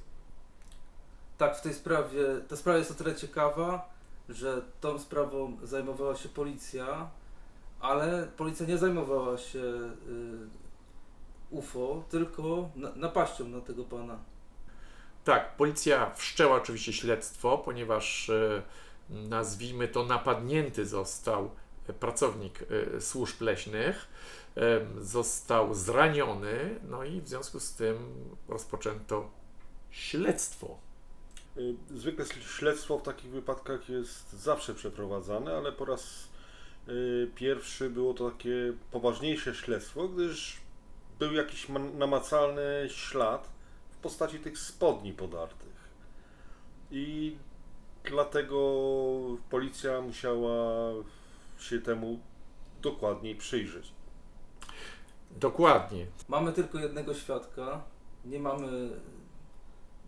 Tak, w tej sprawie, ta sprawa jest o tyle ciekawa, że tą sprawą zajmowała się policja, ale policja nie zajmowała się UFO, tylko napaścią na tego pana. Tak, policja wszczęła oczywiście śledztwo, ponieważ nazwijmy to napadnięty został pracownik służb leśnych, został zraniony, no i w związku z tym rozpoczęto śledztwo. Zwykle śledztwo w takich wypadkach jest zawsze przeprowadzane, ale po raz pierwszy było to takie poważniejsze śledztwo, gdyż był jakiś namacalny ślad w postaci tych spodni podartych. I dlatego policja musiała się temu dokładniej przyjrzeć. Dokładnie. Mamy tylko jednego świadka, nie mamy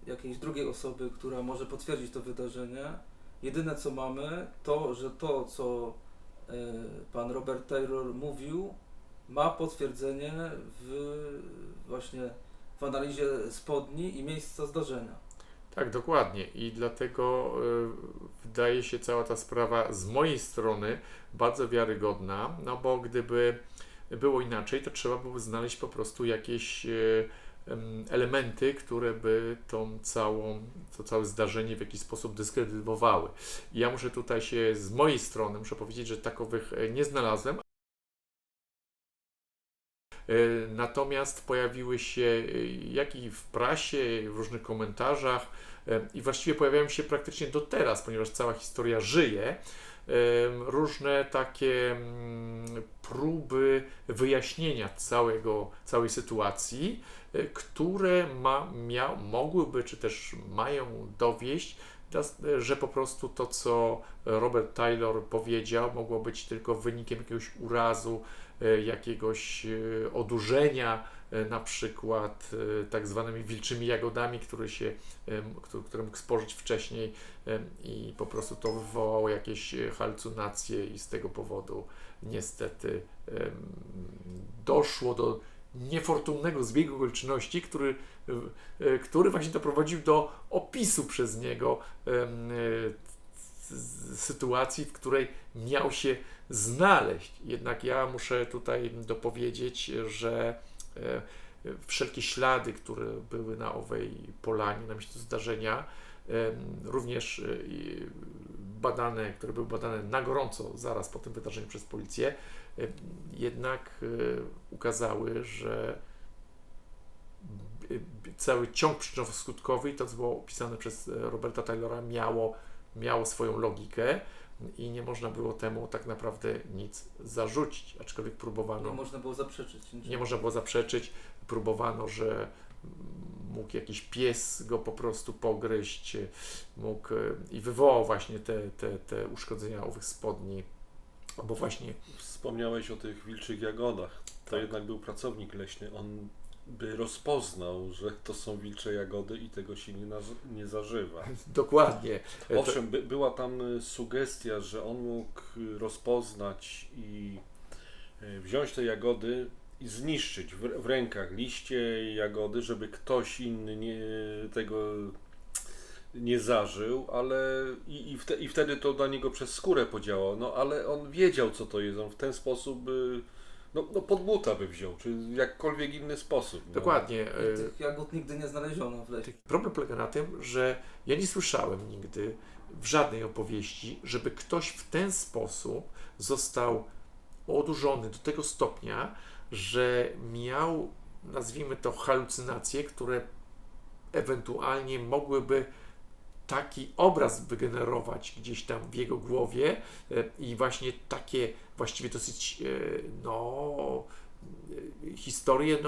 jakiejś drugiej osoby, która może potwierdzić to wydarzenie. Jedyne co mamy, to, że to, co pan Robert Taylor mówił, ma potwierdzenie właśnie w analizie spodni i miejsca zdarzenia. Tak, dokładnie. I dlatego wydaje się cała ta sprawa z mojej strony bardzo wiarygodna, no bo gdyby było inaczej, to trzeba byłoby znaleźć po prostu jakieś elementy, które by to całe zdarzenie w jakiś sposób dyskredytowały. I ja muszę tutaj się z mojej strony, muszę powiedzieć, że takowych nie znalazłem. Natomiast pojawiły się jak i w prasie, w różnych komentarzach i właściwie pojawiają się praktycznie do teraz, ponieważ cała historia żyje, różne takie próby wyjaśnienia całej sytuacji, które mogłyby, czy też mają dowieść, że po prostu to, co Robert Taylor powiedział, mogło być tylko wynikiem jakiegoś urazu, jakiegoś odurzenia, na przykład tak zwanymi wilczymi jagodami, które mógł spożyć wcześniej i po prostu to wywołało jakieś halucynacje i z tego powodu niestety doszło do niefortunnego zbiegu okoliczności, który właśnie doprowadził do opisu przez niego sytuacji, w której miał się znaleźć. Jednak ja muszę tutaj dopowiedzieć, że wszelkie ślady, które były na owej polanie, na miejscu zdarzenia, również które były badane na gorąco zaraz po tym wydarzeniu przez policję, jednak ukazały, że cały ciąg przyczynowo-skutkowy, to co było opisane przez Roberta Taylora, miało swoją logikę i nie można było temu tak naprawdę nic zarzucić, aczkolwiek próbowano. Nie można było zaprzeczyć. Nie można było zaprzeczyć, próbowano, że mógł jakiś pies go po prostu pogryźć, mógł i wywołał właśnie te uszkodzenia owych spodni, bo właśnie... Wspomniałeś o tych wilczych jagodach. To Tak. jednak był pracownik leśny. On by rozpoznał, że to są wilcze jagody i tego się nie zażywa. Dokładnie. Owszem, była tam sugestia, że on mógł rozpoznać i wziąć te jagody i zniszczyć w rękach liście jagody, żeby ktoś inny tego nie zażył, ale i wtedy to dla niego przez skórę podziałało. No ale on wiedział, co to jest. On w ten sposób no pod buta by wziął, czy jakkolwiek inny sposób. No. Dokładnie. I tych jagód nigdy nie znaleziono w lesie. Problem polega na tym, że ja nie słyszałem nigdy w żadnej opowieści, żeby ktoś w ten sposób został odurzony do tego stopnia, że miał, nazwijmy to, halucynacje, które ewentualnie mogłyby taki obraz wygenerować gdzieś tam w jego głowie i właśnie takie właściwie dosyć historie,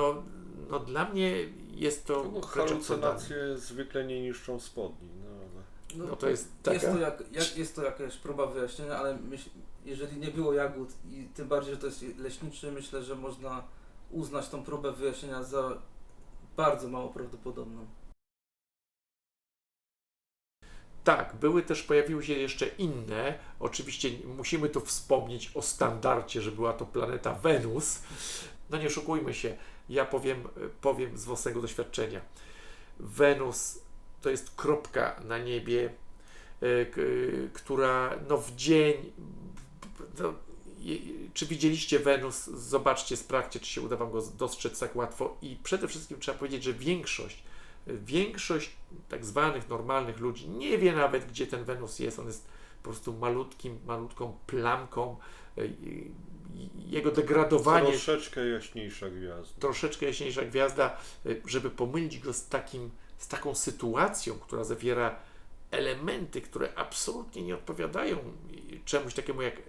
no dla mnie jest to No, halucynacje zwykle nie niszczą spodni. No to jest taka... Jest to jakaś próba wyjaśnienia, ale jeżeli nie było jagód i tym bardziej, że to jest leśniczy, myślę, że można uznać tą próbę wyjaśnienia za bardzo mało prawdopodobną. Tak, pojawiły się jeszcze inne. Oczywiście musimy tu wspomnieć o standardzie, że była to planeta Wenus. No nie oszukujmy się, ja powiem z własnego doświadczenia. Wenus to jest kropka na niebie, która w dzień... Czy widzieliście Wenus? Zobaczcie, sprawdźcie, czy się uda Wam go dostrzec tak łatwo. I przede wszystkim trzeba powiedzieć, że większość tak zwanych normalnych ludzi nie wie nawet, gdzie ten Wenus jest. On jest po prostu malutką plamką. Jego degradowanie... Troszeczkę jaśniejsza gwiazda. Żeby pomylić go z taką sytuacją, która zawiera elementy, które absolutnie nie odpowiadają czemuś takiemu jak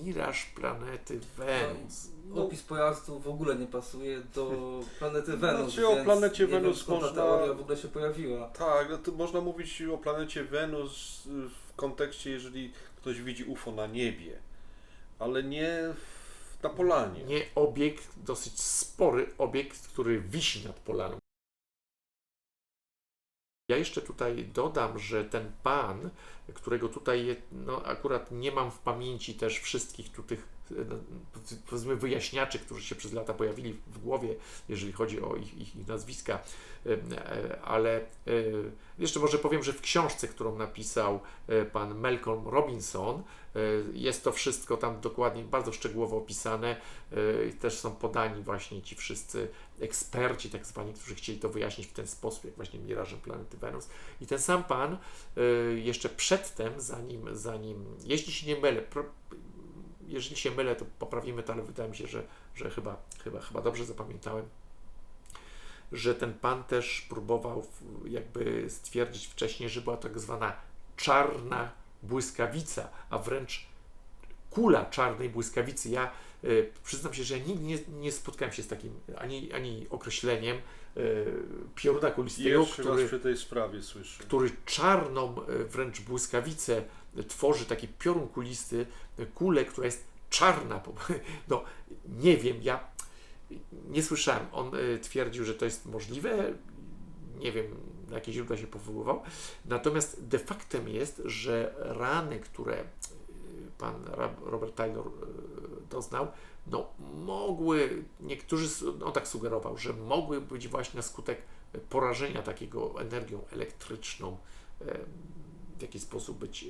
miraż planety Wenus. Opis pojazdu w ogóle nie pasuje do planety Wenus. Znaczy o planecie Wenus skąd ta teoria w ogóle się pojawiła. Tak, no to można mówić o planecie Wenus w kontekście, jeżeli ktoś widzi UFO na niebie, ale nie na polanie. Nie obiekt, dosyć spory obiekt, który wisi nad polaną. Ja jeszcze tutaj dodam, że ten pan którego tutaj no, akurat nie mam w pamięci też wszystkich tych no, powiedzmy wyjaśniaczy, którzy się przez lata pojawili w głowie, jeżeli chodzi o ich nazwiska, ale jeszcze może powiem, że w książce, którą napisał pan Malcolm Robinson, jest to wszystko tam dokładnie, bardzo szczegółowo opisane. Też są podani właśnie ci wszyscy eksperci, tak zwani, którzy chcieli to wyjaśnić w ten sposób, jak właśnie mirażem planety Wenus. I ten sam pan jeszcze przedtem, zanim jeśli się nie mylę, jeżeli się mylę, to poprawimy to, ale wydaje mi się, że chyba dobrze zapamiętałem, że ten pan też próbował jakby stwierdzić wcześniej, że była tak zwana czarna błyskawica, a wręcz kula czarnej błyskawicy. Ja przyznam się, że ja nigdy nie spotkałem się z takim ani określeniem pioruna kulistego, Jeszcze raz przy tej sprawie słyszę. który czarną wręcz błyskawicę tworzy, taki piorun kulisty, kulę, która jest czarna. No nie wiem, ja nie słyszałem. On twierdził, że to jest możliwe. Nie wiem, na jakie źródła się powoływał. Natomiast de factem jest, że rany, które pan Robert Taylor doznał, no mogły, niektórzy, on tak sugerował, że mogły być właśnie na skutek porażenia takiego energią elektryczną w jakiś sposób być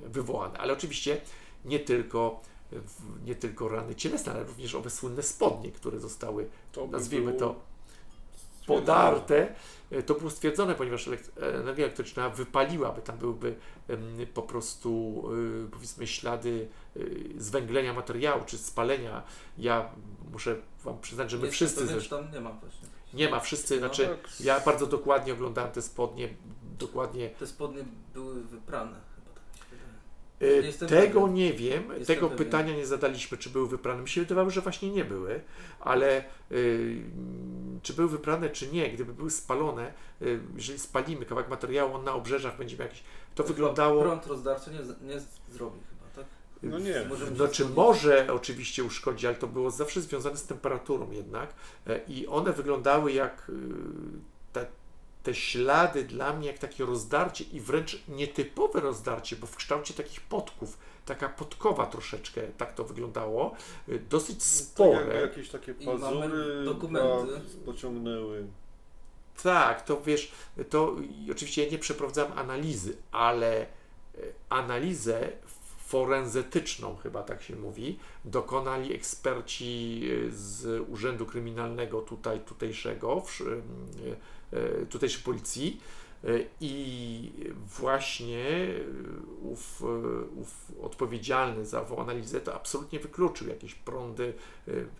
wywołane. Ale oczywiście nie tylko rany cielesne, ale również owe słynne spodnie, które zostały, nazwijmy to, podarte. To było stwierdzone, ponieważ energia elektryczna wypaliłaby, tam byłyby po prostu powiedzmy ślady zwęglenia materiału czy spalenia. Ja muszę wam przyznać, że my wszyscy Zresztą tam nie ma właśnie. nie ma wszyscy, No znaczy tak. ja bardzo dokładnie oglądałem te spodnie, dokładnie. Te spodnie były wyprane chyba, tak mi się wydaje. Jestem Tego pewien. nie wiem, Jestem tego pewien. pytania nie zadaliśmy, czy były wyprane. Mi się wydawało, że właśnie nie były, ale czy były wyprane, czy nie, gdyby były spalone, jeżeli spalimy kawałek materiału, on na obrzeżach będzie miał jakiś, to wyglądało. Prąd rozdarcia nie zrobi chyba, tak? No nie. Może Czy może oczywiście uszkodzić, ale to było zawsze związane z temperaturą jednak i one wyglądały jak te ślady dla mnie jak takie rozdarcie i wręcz nietypowe rozdarcie, bo w kształcie takich podków, taka podkowa troszeczkę, tak to wyglądało, dosyć To spore. jakieś takie I mamy pazury dokumenty. pociągnęły. Tak, to wiesz, to i oczywiście ja nie przeprowadzałem analizy, ale analizę forenzetyczną, chyba tak się mówi, dokonali eksperci z Urzędu Kryminalnego tutejszego, tutejszej policji i właśnie ów odpowiedzialny za ową analizę to absolutnie wykluczył jakieś prądy,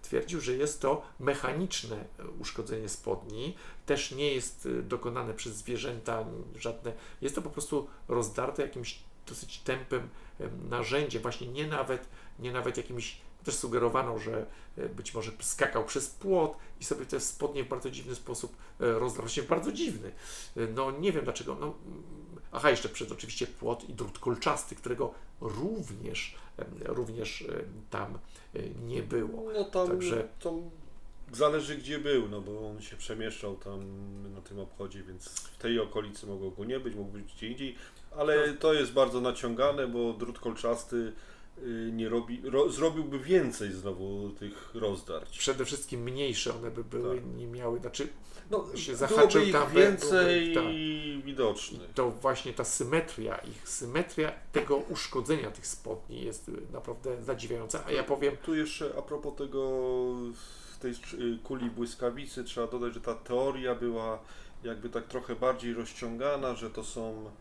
twierdził, że jest to mechaniczne uszkodzenie spodni, też nie jest dokonane przez zwierzęta żadne, jest to po prostu rozdarte jakimś dosyć tępym narzędziem, właśnie nie nawet jakimś, też sugerowano, że być może skakał przez płot i sobie te spodnie w bardzo dziwny sposób rozdarł się, bardzo dziwny. No nie wiem dlaczego, no, aha, jeszcze przed oczywiście płot i drut kolczasty, którego również tam nie było. No tam, Także zależy gdzie był, no bo on się przemieszczał tam na tym obchodzie, więc w tej okolicy mogło go nie być, mógł być gdzie indziej, ale to jest bardzo naciągane, bo drut kolczasty nie zrobiłby więcej znowu tych rozdarć. przede wszystkim mniejsze one by były, Tak. nie miały, znaczy No, się byłoby zahaczył ich tam, więcej tak. widocznych. To właśnie ta symetria tego uszkodzenia tych spodni jest naprawdę zadziwiająca, a ja powiem, Tu jeszcze a propos tej kuli błyskawicy trzeba dodać, że ta teoria była jakby tak trochę bardziej rozciągana, że to są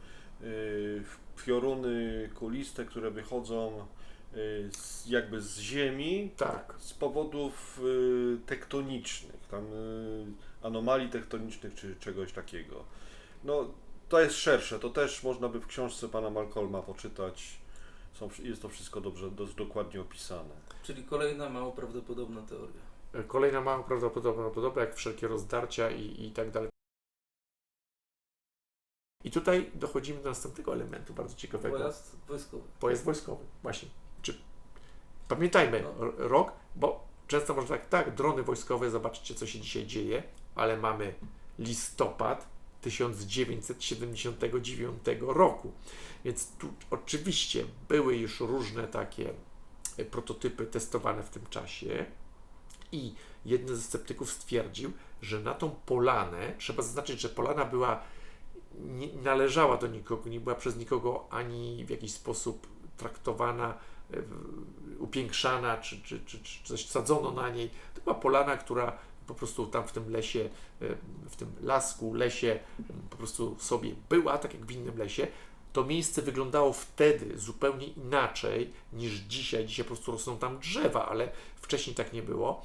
pioruny kuliste, które wychodzą jakby z ziemi tak, z powodów tektonicznych, tam anomalii tektonicznych czy czegoś takiego. No to jest szersze, to też można by w książce pana Malcolma poczytać. Jest to wszystko dość dokładnie opisane. Czyli kolejna mało prawdopodobna teoria. kolejna mało prawdopodobna, jak wszelkie rozdarcia i tak dalej. I tutaj dochodzimy do następnego elementu bardzo ciekawego. Pojazd wojskowy. Pojazd wojskowy, właśnie. Pamiętajmy rok, bo często można tak, drony wojskowe, zobaczcie co się dzisiaj dzieje, ale mamy listopad 1979 roku. Więc tu oczywiście były już różne takie prototypy testowane w tym czasie i jeden ze sceptyków stwierdził, że na tą polanę, trzeba zaznaczyć, że polana była, nie należała do nikogo, nie była przez nikogo ani w jakiś sposób traktowana, upiększana, czy coś sadzono na niej. To była polana, która po prostu tam w tym lesie, w tym lasku, lesie po prostu sobie była, tak jak w innym lesie. To miejsce wyglądało wtedy zupełnie inaczej niż dzisiaj. Dzisiaj po prostu rosną tam drzewa, ale wcześniej tak nie było.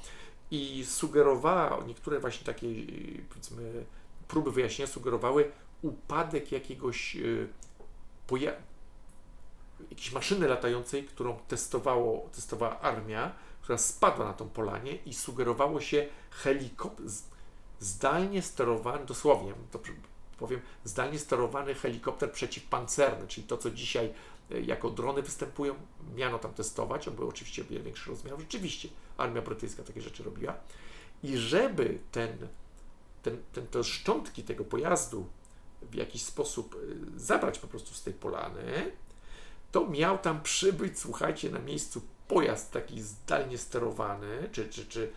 I sugerowała, niektóre właśnie takie, powiedzmy, próby wyjaśnienia sugerowały upadek jakiegoś jakiejś maszyny latającej, którą testowała armia, która spadła na tą polanie i sugerowało się zdalnie sterowany, dosłownie to powiem, zdalnie sterowany helikopter przeciwpancerny, czyli to, co dzisiaj jako drony występują, miano tam testować. On był oczywiście o wiele większy rozmiar. Rzeczywiście armia brytyjska takie rzeczy robiła. I żeby te szczątki tego pojazdu w jakiś sposób zabrać po prostu z tej polany, to miał tam przybyć, słuchajcie, na miejscu pojazd taki zdalnie sterowany, czy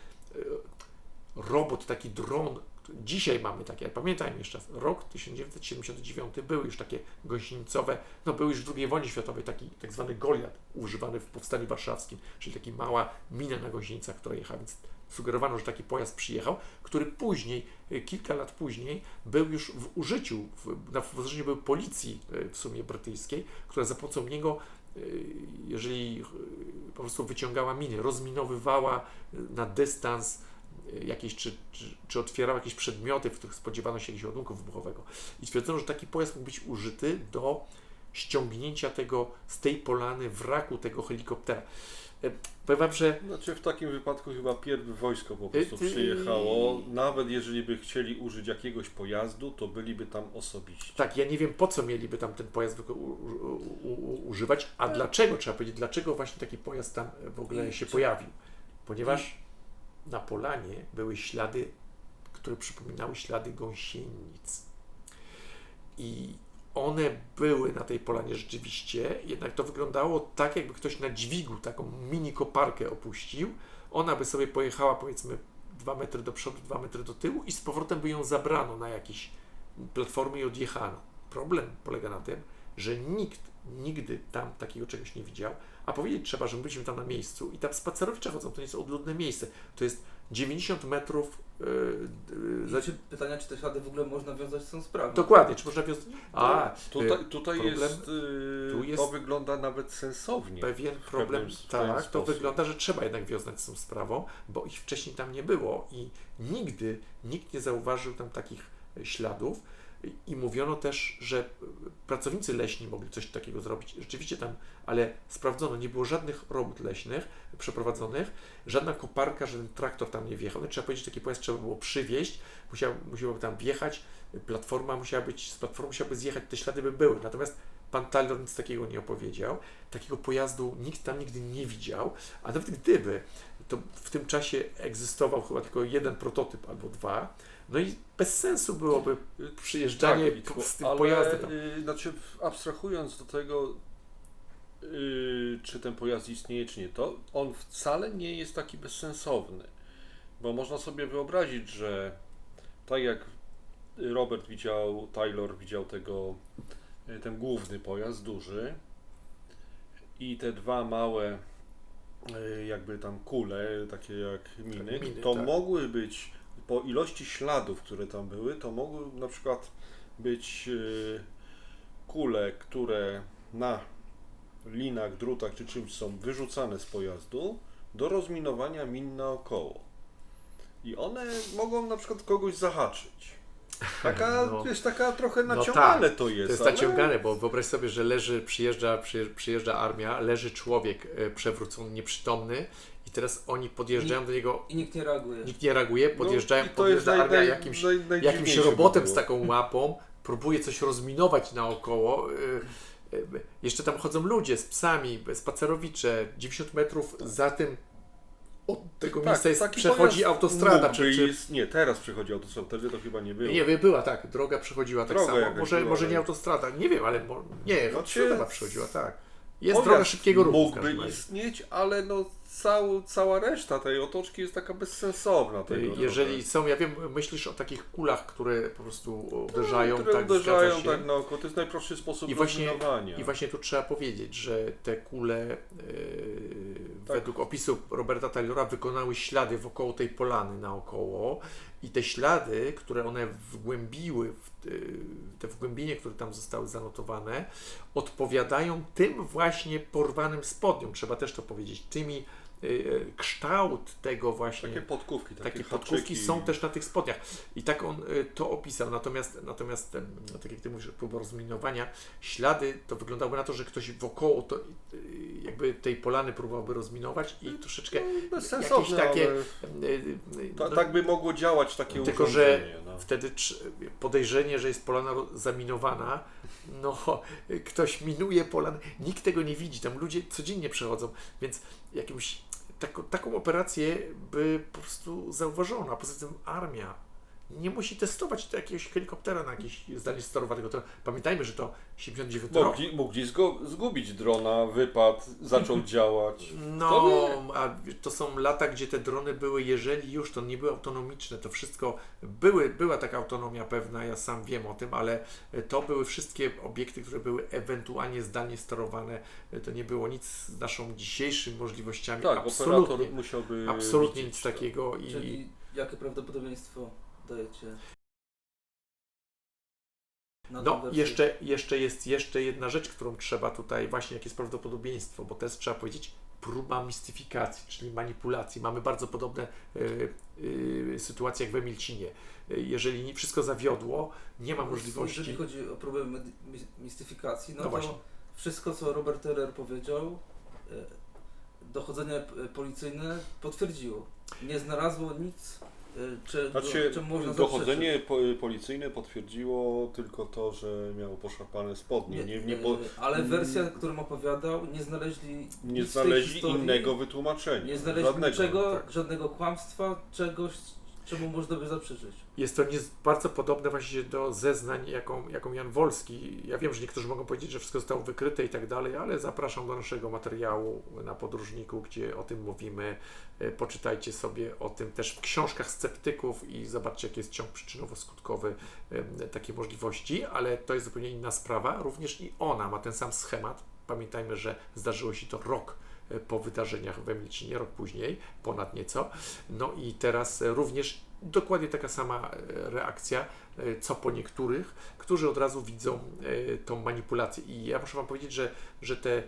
robot, taki dron. Dzisiaj mamy takie, ale pamiętajmy jeszcze raz, rok 1979 były już takie gąsienicowe, no był już w II wojnie światowej taki tak zwany Goliat używany w Powstaniu Warszawskim, czyli taka mała mina na gąsienicach, która jechała, więc sugerowano, że taki pojazd przyjechał, który później, kilka lat później był już w użyciu, na wyobrażeniu był policji w sumie brytyjskiej, która za pomocą niego, jeżeli po prostu wyciągała miny, rozminowywała na dystans jakieś, czy otwierała jakieś przedmioty, w których spodziewano się jakiegoś ładunku wybuchowego. I stwierdzono, że taki pojazd mógł być użyty do ściągnięcia z tej polany wraku tego helikoptera. Powiem wam, że... Znaczy w takim wypadku chyba pierw wojsko po prostu przyjechało. Nawet jeżeli by chcieli użyć jakiegoś pojazdu, to byliby tam osobiście. Tak, ja nie wiem, po co mieliby tam ten pojazd używać, a dlaczego, trzeba powiedzieć, dlaczego właśnie taki pojazd tam w ogóle się pojawił. Ponieważ na polanie były ślady, które przypominały ślady gąsienic. I one były na tej polanie rzeczywiście, jednak to wyglądało tak, jakby ktoś na dźwigu taką mini koparkę opuścił. Ona by sobie pojechała, powiedzmy, 2 metry do przodu, 2 metry do tyłu i z powrotem by ją zabrano na jakieś platformy i odjechano. Problem polega na tym, że nikt nigdy tam takiego czegoś nie widział, a powiedzieć trzeba, że my byliśmy tam na miejscu i tam spacerowicze chodzą, to nie jest odludne miejsce. To jest 90 metrów. Pytania, czy te ślady w ogóle można wiązać z tą sprawą? Dokładnie, czy można wiązać. Tutaj to wygląda nawet sensownie. Pewien problem, tak, to wygląda, że trzeba jednak wiązać z tą sprawą, bo ich wcześniej tam nie było i nigdy nikt nie zauważył tam takich śladów. I mówiono też, że pracownicy leśni mogli coś takiego zrobić. Rzeczywiście tam, ale sprawdzono, nie było żadnych robót leśnych przeprowadzonych, żadna koparka, żaden traktor tam nie wjechał. No, trzeba powiedzieć, że taki pojazd trzeba było przywieźć, musiałoby tam wjechać, z platformy musiałaby zjechać, te ślady by były. Natomiast pan Taylor nic takiego nie opowiedział. Takiego pojazdu nikt tam nigdy nie widział, a nawet gdyby, to w tym czasie egzystował chyba tylko jeden prototyp albo dwa. No i bez sensu byłoby przyjeżdżanie z tym pojazdem. Znaczy, abstrahując do tego, czy ten pojazd istnieje, czy nie, to on wcale nie jest taki bezsensowny. Bo można sobie wyobrazić, że tak jak Taylor widział ten główny pojazd duży i te dwa małe jakby tam kule, takie jak miny, to tak. Mogły być po ilości śladów, które tam były, to mogły na przykład być kule, które na linach, drutach czy czymś są wyrzucane z pojazdu do rozminowania min naokoło. I one mogą na przykład kogoś zahaczyć. Taka trochę naciągane to jest. To jest naciągane, bo wyobraź sobie, że przyjeżdża armia, leży człowiek przewrócony, nieprzytomny i teraz oni podjeżdżają do niego i nikt nie reaguje. Nikt nie reaguje, podjeżdża armia jakimś robotem z taką łapą, próbuje coś rozminować naokoło. Jeszcze tam chodzą ludzie z psami, spacerowicze, 90 metrów za tym od tego Tak, miejsca jest, taki przechodzi pojazd autostrada. mógłby nie, teraz przechodzi autostrada, wtedy to chyba nie było. Nie, była tak, droga przechodziła tak Droga samo. jakaś Może, była, może nie ale- autostrada, nie wiem, ale nie, Znaczy, autostrada chyba przechodziła, tak. Jest Pojazd droga szybkiego ruchu. w mógłby każdym razie. istnieć, ale no cała reszta tej otoczki jest taka bezsensowna. Tego Jeżeli są, ja wiem, myślisz o takich kulach, które po prostu uderzają, które tak, uderzają zgadza się. tak na oko, to jest najprostszy sposób I właśnie, rozminowania. I właśnie tu trzeba powiedzieć, że te kule Tak. według opisu Roberta Taylora wykonały ślady wokoło tej polany naokoło i te ślady, które one wgłębiły, te wgłębienie, które tam zostały zanotowane, odpowiadają tym właśnie porwanym spodniom, trzeba też to powiedzieć, tymi kształt tego właśnie. Takie podkówki, Takie haczyki. podkówki są też na tych spodniach. I tak on to opisał. Natomiast tak jak ty mówisz, próba rozminowania, ślady to wyglądały na to, że ktoś wokoło to, jakby tej polany próbowałby rozminować i troszeczkę Bezsensowne, jakieś takie... ale tak by mogło działać takie tylko, urządzenie. że wtedy podejrzenie, że jest polana zaminowana, no ktoś minuje polanę, nikt tego nie widzi, tam ludzie codziennie przechodzą, więc jakimś taką operację by po prostu zauważono, a poza tym armia nie musi testować jakiegoś helikoptera na jakieś zdalnie sterowanego. To pamiętajmy, że to 79 rok. Mogli zgubić drona, wypadł, zaczął działać. No, a to są lata, gdzie te drony były, jeżeli już, to nie były autonomiczne, to wszystko, była taka autonomia pewna, ja sam wiem o tym, ale to były wszystkie obiekty, które były ewentualnie zdalnie sterowane, to nie było nic z naszą dzisiejszymi możliwościami, Tak, absolutnie, operator musiałby absolutnie widzieć nic to. takiego Czyli jakie prawdopodobieństwo dajecie? Na tą No, wersję? jeszcze jest jedna rzecz, którą trzeba tutaj, właśnie jakie jest prawdopodobieństwo, bo też trzeba powiedzieć, próba mistyfikacji, czyli manipulacji. Mamy bardzo podobne sytuacje jak w Emilcinie. Jeżeli wszystko zawiodło, nie ma możliwości. Jeżeli chodzi o próbę mistyfikacji, no to właśnie. wszystko, co Robert Teller powiedział, dochodzenie policyjne potwierdziło. Nie znalazło nic, czemu można dochodzenie policyjne potwierdziło tylko to, że miał poszarpane spodnie. Ale wersja, którą opowiadał, nie znaleźli Nie nic w tej znaleźli historii, innego wytłumaczenia. nie znaleźli żadnego. żadnego kłamstwa, czegoś, czemu można by zaprzeczyć. Jest to bardzo podobne właśnie do zeznań, jaką Jan Wolski. Ja wiem, że niektórzy mogą powiedzieć, że wszystko zostało wykryte i tak dalej, ale zapraszam do naszego materiału na Podróżniku, gdzie o tym mówimy. Poczytajcie sobie o tym też w książkach sceptyków i zobaczcie, jaki jest ciąg przyczynowo-skutkowy takiej możliwości, ale to jest zupełnie inna sprawa. Również i ona ma ten sam schemat. Pamiętajmy, że zdarzyło się to rok po wydarzeniach w Emilcinie, rok później, ponad nieco. No i teraz również dokładnie taka sama reakcja, co po niektórych, którzy od razu widzą tą manipulację. I ja muszę Wam powiedzieć, że te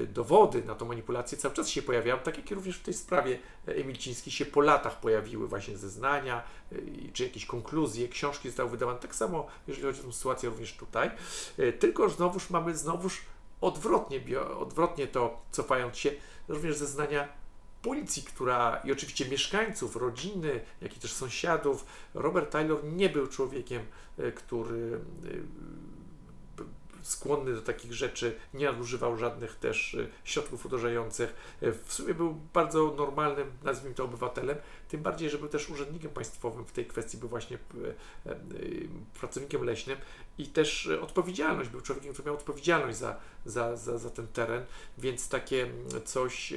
dowody na tą manipulację cały czas się pojawiają, tak jak i również w tej sprawie emilcińskiej się po latach pojawiły właśnie zeznania, czy jakieś konkluzje, książki zostały wydawane. Tak samo, jeżeli chodzi o tę sytuację, również tutaj. Tylko znowuż mamy odwrotnie to, cofając się, również zeznania policji, i oczywiście mieszkańców, rodziny, jak i też sąsiadów. Robert Taylor nie był człowiekiem, który skłonny do takich rzeczy, nie nadużywał żadnych też środków uderzających. W sumie był bardzo normalnym, nazwijmy to, obywatelem, tym bardziej, że był też urzędnikiem państwowym w tej kwestii, był właśnie pracownikiem leśnym i też odpowiedzialność, był człowiekiem, który miał odpowiedzialność za ten teren, więc takie coś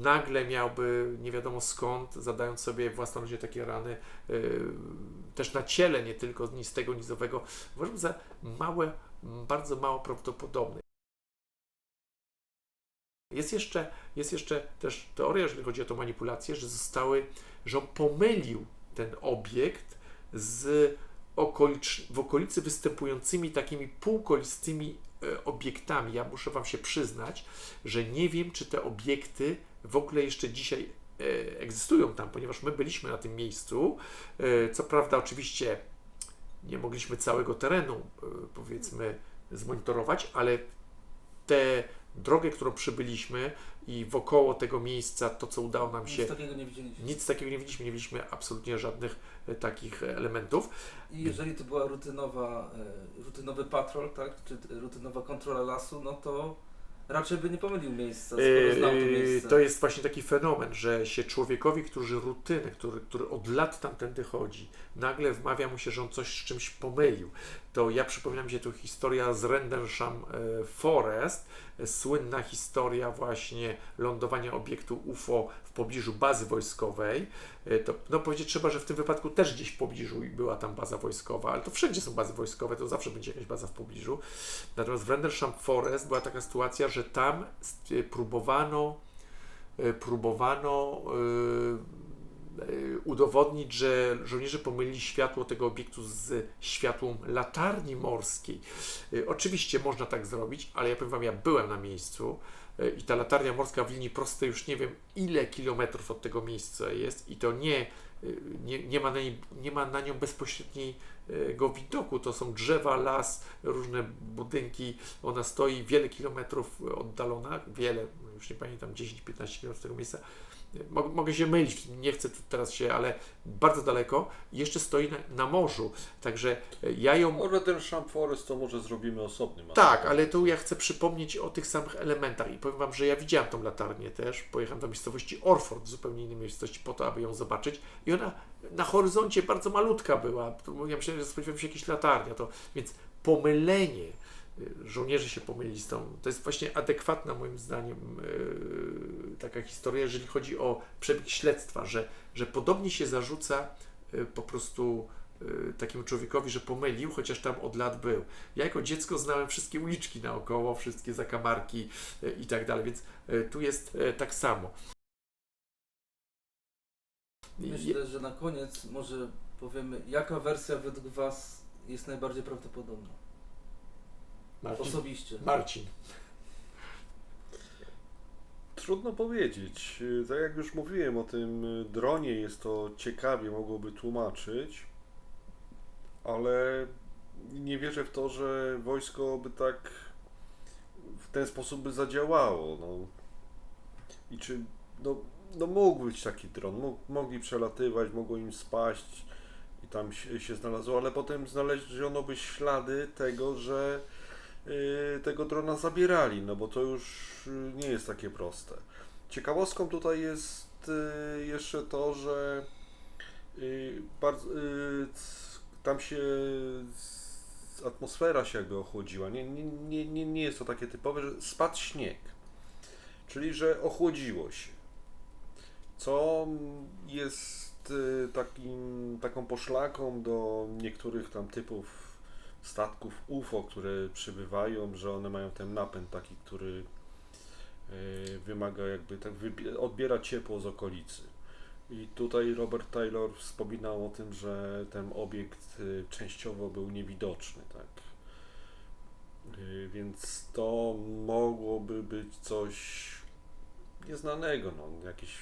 nagle miałby nie wiadomo skąd, zadając sobie własnoręcznie takie rany, też na ciele, nie tylko nic z tego nizowego, uważam za bardzo mało prawdopodobne. Jest jeszcze też teoria, jeżeli chodzi o tę manipulację, że on pomylił ten obiekt w okolicy występującymi takimi półkolistymi obiektami. Ja muszę Wam się przyznać, że nie wiem, czy te obiekty w ogóle jeszcze dzisiaj egzystują tam, ponieważ my byliśmy na tym miejscu. Co prawda oczywiście nie mogliśmy całego terenu, powiedzmy, zmonitorować, ale tę drogę, którą przybyliśmy i wokoło tego miejsca, to co udało nam się... Nic takiego nie widzieliśmy. Nic takiego nie widzieliśmy absolutnie żadnych takich elementów. I jeżeli to była rutynowy patrol, tak, czy rutynowa kontrola lasu, no to raczej by nie pomylił miejsca, skoro znał to miejsce. To jest właśnie taki fenomen, że się człowiekowi, który od lat tamtędy chodzi, nagle wmawia mu się, że on coś z czymś pomylił. To ja przypominam mi się tu historia z Rendlesham Forest, słynna historia właśnie lądowania obiektu UFO w pobliżu bazy wojskowej. To, no powiedzieć trzeba, że w tym wypadku też gdzieś w pobliżu była tam baza wojskowa, ale to wszędzie są bazy wojskowe, to zawsze będzie jakaś baza w pobliżu. Natomiast w Rendlesham Forest była taka sytuacja, że tam próbowano udowodnić, że żołnierze pomylili światło tego obiektu z światłem latarni morskiej. Oczywiście można tak zrobić, ale ja powiem Wam, ja byłem na miejscu i ta latarnia morska w linii prostej już nie wiem ile kilometrów od tego miejsca jest i to nie ma na nią bezpośredniego widoku. To są drzewa, las, różne budynki. Ona stoi wiele kilometrów oddalona, już nie pamiętam, 10-15 km od tego miejsca. Mogę się mylić, nie chcę tu teraz ale bardzo daleko i jeszcze stoi na morzu. Także ja ją... O Rendlesham Forest to może zrobimy osobny materiał. Tak, ale tu ja chcę przypomnieć o tych samych elementach i powiem Wam, że ja widziałem tą latarnię też. Pojechałem do miejscowości Orford, zupełnie innej miejscowości, po to, aby ją zobaczyć i ona na horyzoncie bardzo malutka była. Ja myślałem, że spodziewałem się jakieś latarnia, więc pomylenie, żołnierze się pomylili z tą. To jest właśnie adekwatna moim zdaniem taka historia, jeżeli chodzi o przebieg śledztwa, że podobnie się zarzuca po prostu takiemu człowiekowi, że pomylił, chociaż tam od lat był. Ja jako dziecko znałem wszystkie uliczki naokoło, wszystkie zakamarki i tak dalej, więc tu jest tak samo. Myślę, że na koniec może powiemy, jaka wersja według Was jest najbardziej prawdopodobna? Osobiście. Marcin. Trudno powiedzieć. Tak jak już mówiłem o tym dronie, jest to ciekawie, mogłoby tłumaczyć, ale nie wierzę w to, że wojsko by tak w ten sposób by zadziałało. I czy mógł być taki dron, mogli przelatywać, mogło im spaść i tam się znalazło, ale potem znaleziono by ślady tego, że tego drona zabierali, bo to już nie jest takie proste. Ciekawostką tutaj jest jeszcze to, że tam się atmosfera się jakby ochłodziła. Nie jest to takie typowe, że spadł śnieg, czyli że ochłodziło się, co jest taką poszlaką do niektórych tam typów statków UFO, które przybywają, że one mają ten napęd taki, który wymaga jakby odbiera ciepło z okolicy. I tutaj Robert Taylor wspominał o tym, że ten obiekt częściowo był niewidoczny, tak. Więc to mogłoby być coś nieznanego, jakiś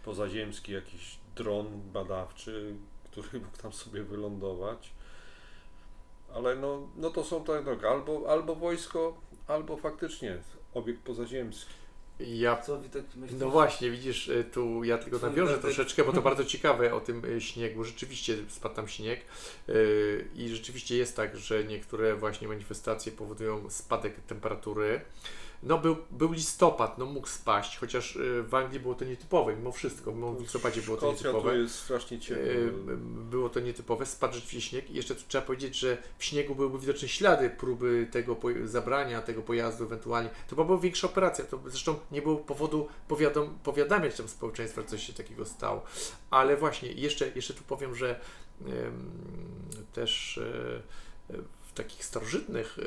pozaziemski, jakiś dron badawczy, który mógł tam sobie wylądować. Ale to są tak drogi, albo wojsko, albo faktycznie obiekt pozaziemski. Co Witek myślisz? No właśnie, widzisz, tu ja tylko nawiążę troszeczkę, bo to bardzo ciekawe o tym śniegu. Rzeczywiście spadł tam śnieg i rzeczywiście jest tak, że niektóre właśnie manifestacje powodują spadek temperatury. Był listopad, mógł spaść, chociaż w Anglii było to nietypowe, mimo wszystko, w listopadzie było to nietypowe. To jest strasznie ciepło. Było to nietypowe, spadł rzeczywiście śnieg i jeszcze tu trzeba powiedzieć, że w śniegu byłyby widoczne ślady próby tego zabrania tego pojazdu ewentualnie. To była większa operacja, to zresztą nie było powodu powiadamiać tam społeczeństwa, że coś się takiego stało. Ale właśnie, jeszcze tu powiem, że też w takich starożytnych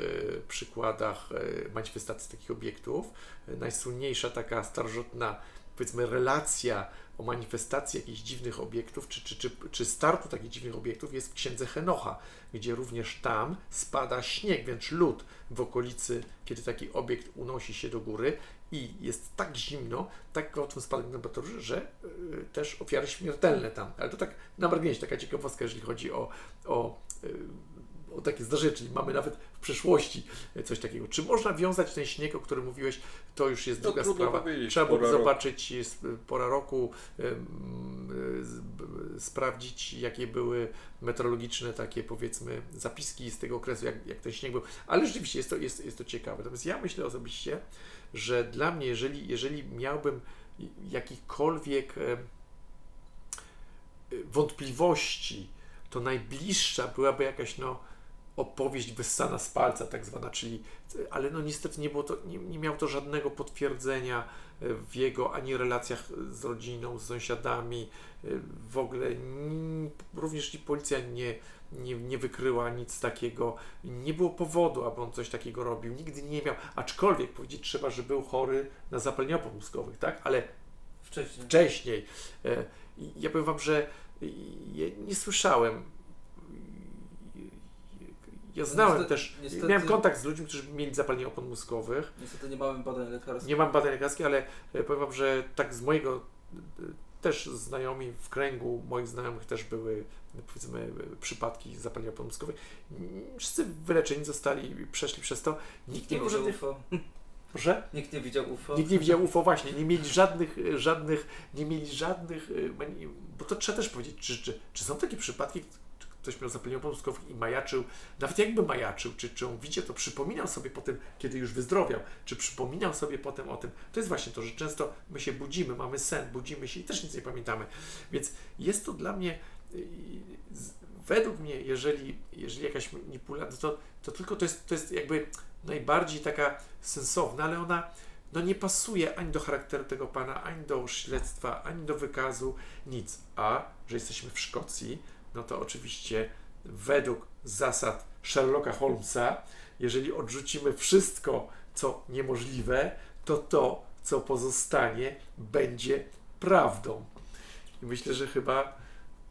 przykładach manifestacji takich obiektów, najsłynniejsza taka starożytna, powiedzmy, relacja o manifestacji jakichś dziwnych obiektów, czy startu takich dziwnych obiektów jest w księdze Henocha, gdzie również tam spada śnieg, wręcz lód w okolicy, kiedy taki obiekt unosi się do góry i jest tak zimno, tak gwałtowny spadek temperatury, że też ofiary śmiertelne tam. Ale to tak na marginesie, taka ciekawostka, jeżeli chodzi o takie zdarzenie, czyli mamy nawet w przeszłości coś takiego. Czy można wiązać ten śnieg, o którym mówiłeś, to już jest druga sprawa. Trzeba byłoby zobaczyć, jest pora roku, sprawdzić, jakie były meteorologiczne takie, powiedzmy, zapiski z tego okresu, jak ten śnieg był, ale rzeczywiście jest to ciekawe. Natomiast ja myślę osobiście, że dla mnie, jeżeli miałbym jakichkolwiek wątpliwości, to najbliższa byłaby jakaś opowieść wyssana z palca tak zwana, czyli, ale niestety nie było to, nie miało to żadnego potwierdzenia w jego ani relacjach z rodziną, z sąsiadami, w ogóle również i policja nie wykryła nic takiego, nie było powodu, aby on coś takiego robił, nigdy nie miał, aczkolwiek powiedzieć trzeba, że był chory na zapalenie opon mózgowych, tak, ale wcześniej. Ja powiem wam, że ja nie słyszałem. Ja znałem niestety, miałem kontakt z ludźmi, którzy mieli zapalenie opon mózgowych. Niestety nie mamy badań lekarskich. Nie mam badań lekarskich, ale powiem wam, że tak z mojego też znajomi, w kręgu moich znajomych też były, powiedzmy, przypadki zapalenia opon mózgowych. Wszyscy wyleczeni zostali, przeszli przez to. Nikt nie widział może... UFO. Proszę? Nikt nie widział UFO. Nikt nie widział UFO, właśnie. Nie mieli żadnych, bo to trzeba też powiedzieć, czy są takie przypadki, ktoś miał zapalenie opon mózgowych i majaczył, nawet jakby majaczył, czy on widział, to przypominał sobie potem, kiedy już wyzdrowiał, czy przypominał sobie potem o tym. To jest właśnie to, że często my się budzimy, mamy sen, budzimy się i też nic nie pamiętamy. Więc jest to dla mnie, według mnie, jeżeli jakaś manipulacja, to tylko to jest jakby najbardziej taka sensowna, ale ona nie pasuje ani do charakteru tego pana, ani do śledztwa, ani do wykazu, nic. A, że jesteśmy w Szkocji, no to oczywiście według zasad Sherlocka Holmesa, jeżeli odrzucimy wszystko, co niemożliwe, to, co pozostanie, będzie prawdą. I myślę, że chyba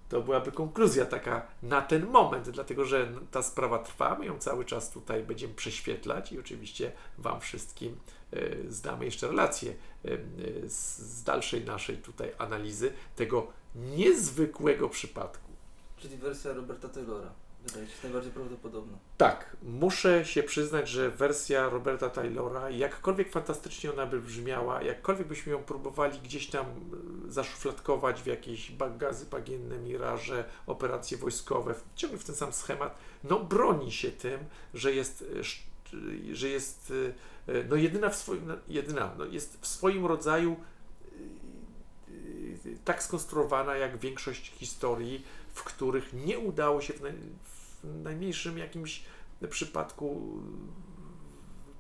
to byłaby konkluzja taka na ten moment, dlatego że ta sprawa trwa, my ją cały czas tutaj będziemy prześwietlać i oczywiście wam wszystkim zdamy jeszcze relację z dalszej naszej tutaj analizy tego niezwykłego przypadku. Czyli wersja Roberta Taylora wydaje się najbardziej prawdopodobna. Tak, muszę się przyznać, że wersja Roberta Taylora, jakkolwiek fantastycznie ona by brzmiała, jakkolwiek byśmy ją próbowali gdzieś tam zaszufladkować w jakieś gazy bagienne, miraże, operacje wojskowe, ciągle w ten sam schemat, broni się tym, że jest jest w swoim rodzaju tak skonstruowana jak większość historii, w których nie udało się w najmniejszym jakimś przypadku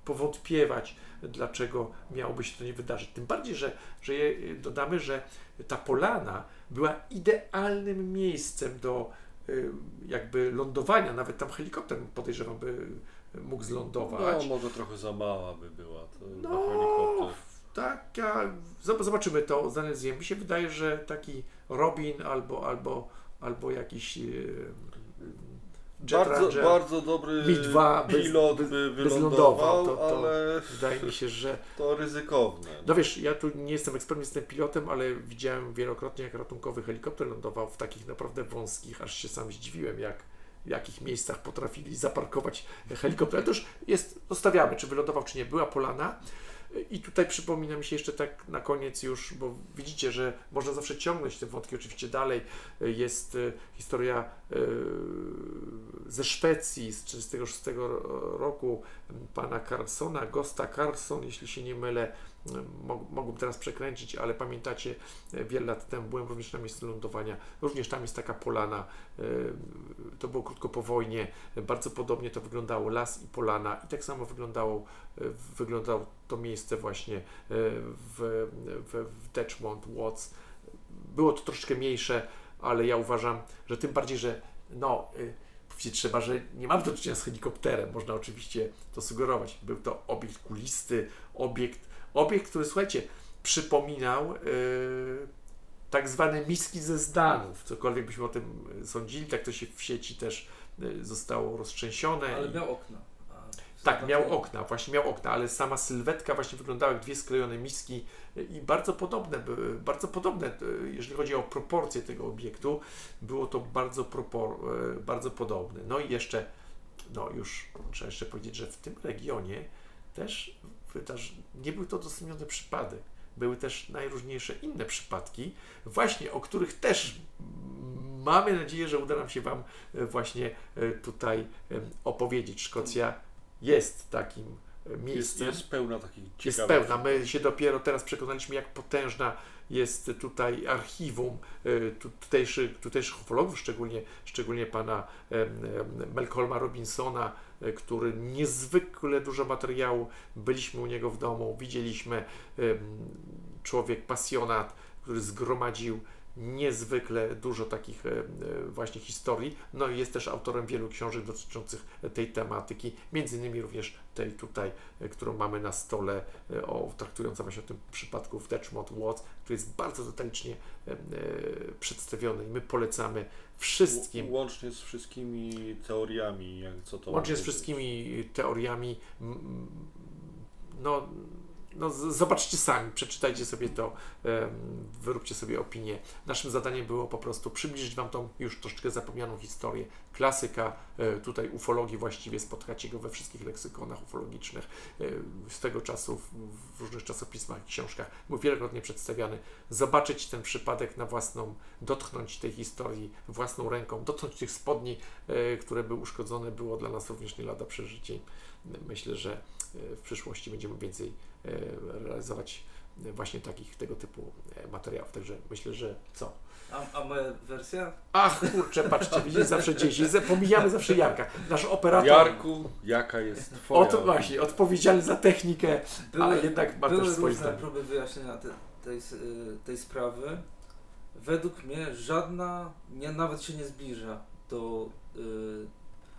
powątpiewać, dlaczego miałoby się to nie wydarzyć. Tym bardziej, że dodamy, że ta polana była idealnym miejscem do jakby lądowania, nawet tam helikopter, podejrzewam, by mógł zlądować. Może trochę za mała by była to na helikopter. Taka, zobaczymy to, zanalizujemy. Mi się wydaje, że taki Robin albo jakiś bardzo dobry Mi-2 pilot by wylądował, ale wydaje mi się, że to ryzykowne. No wiesz, ja tu nie jestem ekspertem, jestem pilotem, ale widziałem wielokrotnie, jak ratunkowy helikopter lądował w takich naprawdę wąskich, aż się sam zdziwiłem, w jakich miejscach potrafili zaparkować helikopter. Ale to już zostawiamy, czy wylądował, czy nie. Była polana. I tutaj przypomina mi się jeszcze tak na koniec już, bo widzicie, że można zawsze ciągnąć te wątki oczywiście dalej. Jest historia ze Szwecji z 1936 roku pana Carlsona, Gosta Carlson, jeśli się nie mylę. Mogłem teraz przekręcić, ale pamiętacie, wiele lat temu byłem również na miejscu lądowania. Również tam jest taka polana. To było krótko po wojnie. Bardzo podobnie to wyglądało, las i polana. I tak samo wyglądało to miejsce właśnie w Detchmond, Watts. Było to troszeczkę mniejsze, ale ja uważam, że tym bardziej, że powiedzieć trzeba, że nie mam do czynienia z helikopterem. Można oczywiście to sugerować. Był to obiekt kulisty, obiekt, który, słuchajcie, przypominał tak zwane miski ze Zdanów. Cokolwiek byśmy o tym sądzili, tak to się w sieci też zostało roztrzęsione. Ale miał okna. Tak, miał okna, ale sama sylwetka właśnie wyglądała jak dwie sklejone miski i bardzo podobne, jeżeli chodzi o proporcje tego obiektu, było to bardzo podobne. No i jeszcze, już trzeba jeszcze powiedzieć, że w tym regionie też nie był to odosobniony przypadek. Były też najróżniejsze inne przypadki, właśnie o których też mamy nadzieję, że uda nam się Wam właśnie tutaj opowiedzieć. Szkocja jest takim miejscem. Jest pełna takich Jest ciekawych... pełna. My się dopiero teraz przekonaliśmy, jak potężna jest tutaj archiwum tutejszych ufologów, szczególnie pana Malcolma Robinsona, który niezwykle dużo materiału, byliśmy u niego w domu, widzieliśmy, człowiek pasjonat, który zgromadził niezwykle dużo takich właśnie historii, no i jest też autorem wielu książek dotyczących tej tematyki, między innymi również tej tutaj, którą mamy na stole, traktująca właśnie o tym przypadku w Detchmond Watts, który jest bardzo detalicznie przedstawiony i my polecamy wszystkim. Łącznie z wszystkimi teoriami, co to Łącznie z ma być. wszystkimi teoriami, no zobaczcie sami, przeczytajcie sobie to, wyróbcie sobie opinię. Naszym zadaniem było po prostu przybliżyć Wam tą już troszeczkę zapomnianą historię. Klasyka tutaj ufologii, właściwie spotkacie go we wszystkich leksykonach ufologicznych swego czasu, w różnych czasopismach, książkach. Był wielokrotnie przedstawiany. Zobaczyć ten przypadek na własną, dotknąć tej historii własną ręką, dotknąć tych spodni, które były uszkodzone, było dla nas również nie lada przeżycie. Myślę, że w przyszłości będziemy więcej realizować właśnie tego typu materiałów. Także myślę, że co? A moja wersja? Ach kurczę, patrzcie, widzicie, zawsze gdzieś, pomijamy zawsze Jarka. Nasz operator. Jarku, jaka jest twoja... Właśnie, odpowiedzialny za technikę, ale jednak ma też były swoje różne zdanie. próby wyjaśnienia tej sprawy. Według mnie żadna nawet się nie zbliża do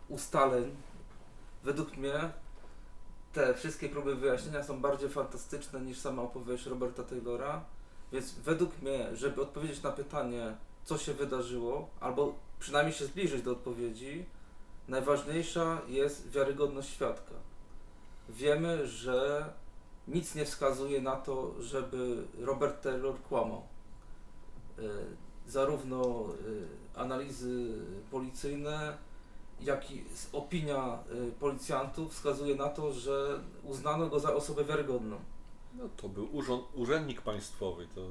ustaleń. Według mnie te wszystkie próby wyjaśnienia są bardziej fantastyczne niż sama opowieść Roberta Taylora, więc według mnie, żeby odpowiedzieć na pytanie, co się wydarzyło, albo przynajmniej się zbliżyć do odpowiedzi, najważniejsza jest wiarygodność świadka. Wiemy, że nic nie wskazuje na to, żeby Robert Taylor kłamał. Zarówno analizy policyjne, jak i opinia policjantów wskazuje na to, że uznano go za osobę wiarygodną. No to był urzędnik państwowy, to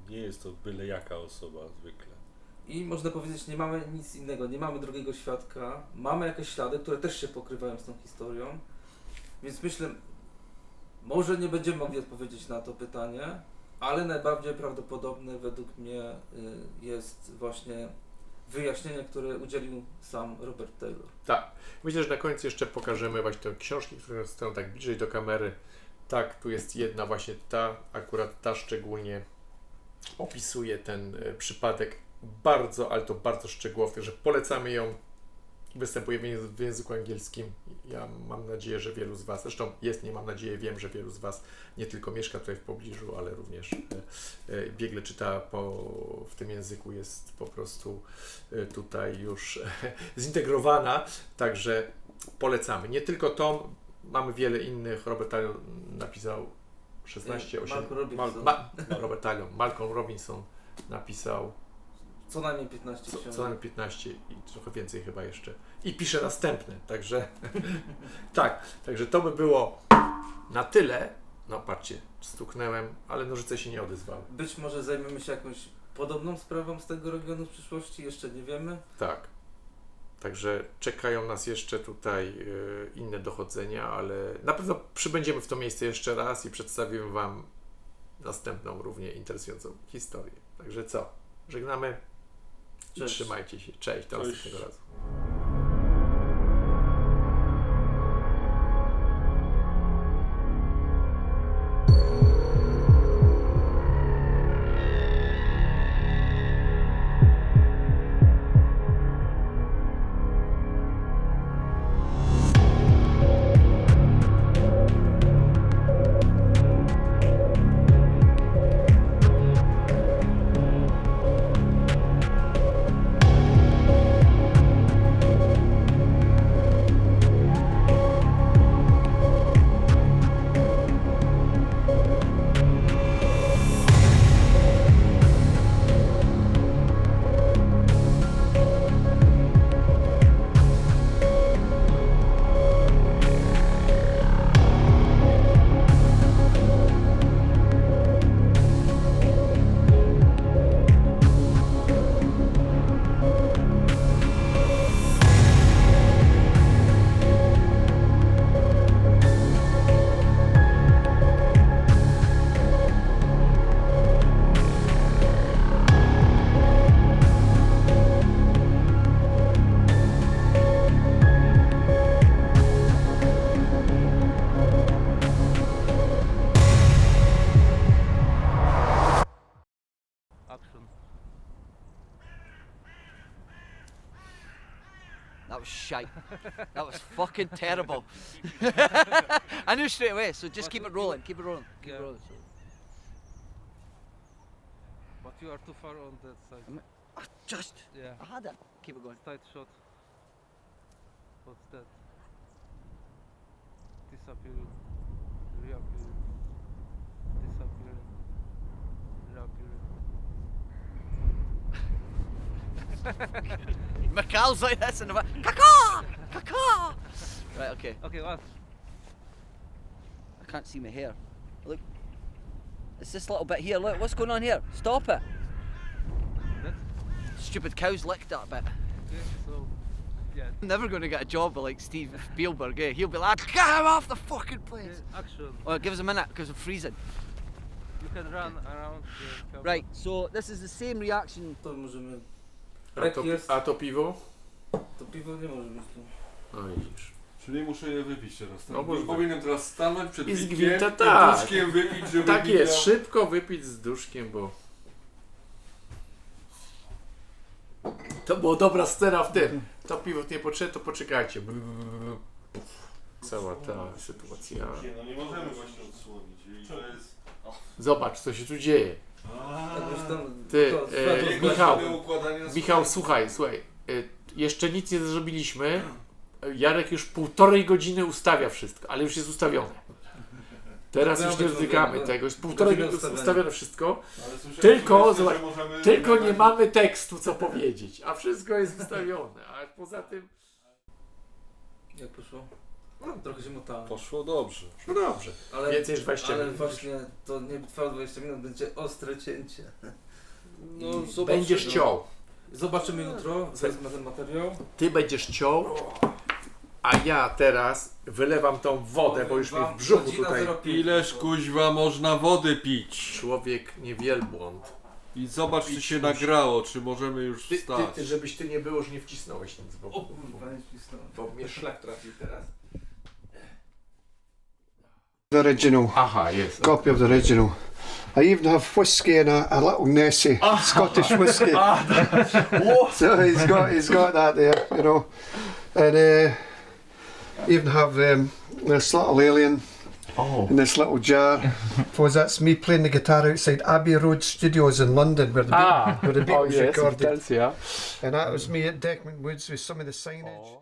nie jest to byle jaka osoba zwykle. I można powiedzieć, nie mamy nic innego, nie mamy drugiego świadka, mamy jakieś ślady, które też się pokrywają z tą historią, więc myślę, może nie będziemy mogli odpowiedzieć na to pytanie, ale najbardziej prawdopodobne według mnie jest właśnie wyjaśnienie, które udzielił sam Robert Taylor. Tak. Myślę, że na końcu jeszcze pokażemy właśnie te książki, które stoją tak bliżej do kamery. Tak, tu jest jedna właśnie akurat ta szczególnie opisuje ten przypadek bardzo, ale to bardzo szczegółowo, także polecamy ją. Występuje w języku angielskim. Ja mam nadzieję, że wielu z Was, zresztą nie mam nadzieję, wiem, że wielu z Was nie tylko mieszka tutaj w pobliżu, ale również biegle czyta w tym języku, jest po prostu tutaj już zintegrowana, także polecamy. Nie tylko tą, mamy wiele innych. Robert Taylor napisał 16, 8... Robert Taylor, Malcolm Robinson napisał co najmniej 15 książek. Co najmniej 15 i trochę więcej chyba jeszcze. I pisze następne, także tak, także to by było na tyle. No patrzcie, stuknęłem, ale nożyce się nie odezwały. Być może zajmiemy się jakąś podobną sprawą z tego regionu w przyszłości, jeszcze nie wiemy. Tak, także czekają nas jeszcze tutaj inne dochodzenia, ale na pewno przybędziemy w to miejsce jeszcze raz i przedstawimy Wam następną równie interesującą historię. Także co, żegnamy. Cześć. Trzymajcie się. Cześć, do następnego razu. That was shite. That was fucking terrible. I knew straight away, so just keep it rolling, keep it rolling, keep it rolling. But you are too far on that side. Just, Yeah. I had it. Keep it going. Tight shot. What's that? Disappearing. Reappearing. Disappearing. Reappearing. McCall's like this in the back. Caca! Caca! Right, okay. Okay, what? I can't see my hair. Look. It's this little bit here. Look, what's going on here? Stop it. That? Stupid cow's licked that bit. Okay, so, yeah. I'm never going to get a job with like Steve Spielberg, eh? He'll be like, get him off the fucking place. Action. Oh, give us a minute because I'm freezing. You can run around the camera. Right, so this is the same reaction. To możemy... A Rek to, jest, a to piwo? to piwo nie może być tu. No widzisz. Czyli muszę je wypić teraz. Tak? No może być. Powinienem teraz stanąć przed I z piwkiem gwinta, i tak. duszkiem wypić, żeby Tak widział. jest, szybko wypić z duszkiem, bo... To była dobra scena w tym. To piwo nie potrzebne, to poczekajcie. Cała ta sytuacja. Nie, no nie możemy właśnie odsłonić. I to jest... Zobacz, co się tu dzieje. Tak już tam... Ty, to światło Michał, zgasło. Układanie na Michał, słuchaj, jeszcze nic nie zrobiliśmy. Jarek już 1,5 godziny ustawia wszystko, ale już jest ustawione. Teraz już nie dotykamy tego, jest 1,5 godziny ustawione wszystko. Ale słyszałem, Tylko, że zobacz, możemy tylko nie nagrać- mamy tekstu, co powiedzieć, a wszystko jest ustawione. A poza tym, Jak poszło? No, trochę się motałem. Poszło dobrze. no dobrze. Ale, Więcej niż 20 ale minut. właśnie to nie trwa 20 minut, będzie ostre cięcie. No, I zobaczymy. Będziesz ciął. Zobaczymy jutro, wezmę ten materiał. Ty będziesz ciął, a ja teraz wylewam tą wodę, bo już mi w brzuchu Godzina tutaj 05. Ileż kuźwa można wody pić? człowiek nie wielbłąd. I zobacz, czy Pić się musi. nagrało, czy możemy już wstać. Żebyś ty nie było, już nie wcisnąłeś nic, O kurwa, nie wcisnąłem. bo mnie szlak trafił teraz. The original. Aha, jest. Copy of the original. I even have whiskey and a little Nessie, Scottish whiskey. So he's got that there, you know. And even have this little alien in this little jar. Because that's me playing the guitar outside Abbey Road Studios in London, where the, where the Beatles recorded. And that was me at Deckman Woods with some of the signage.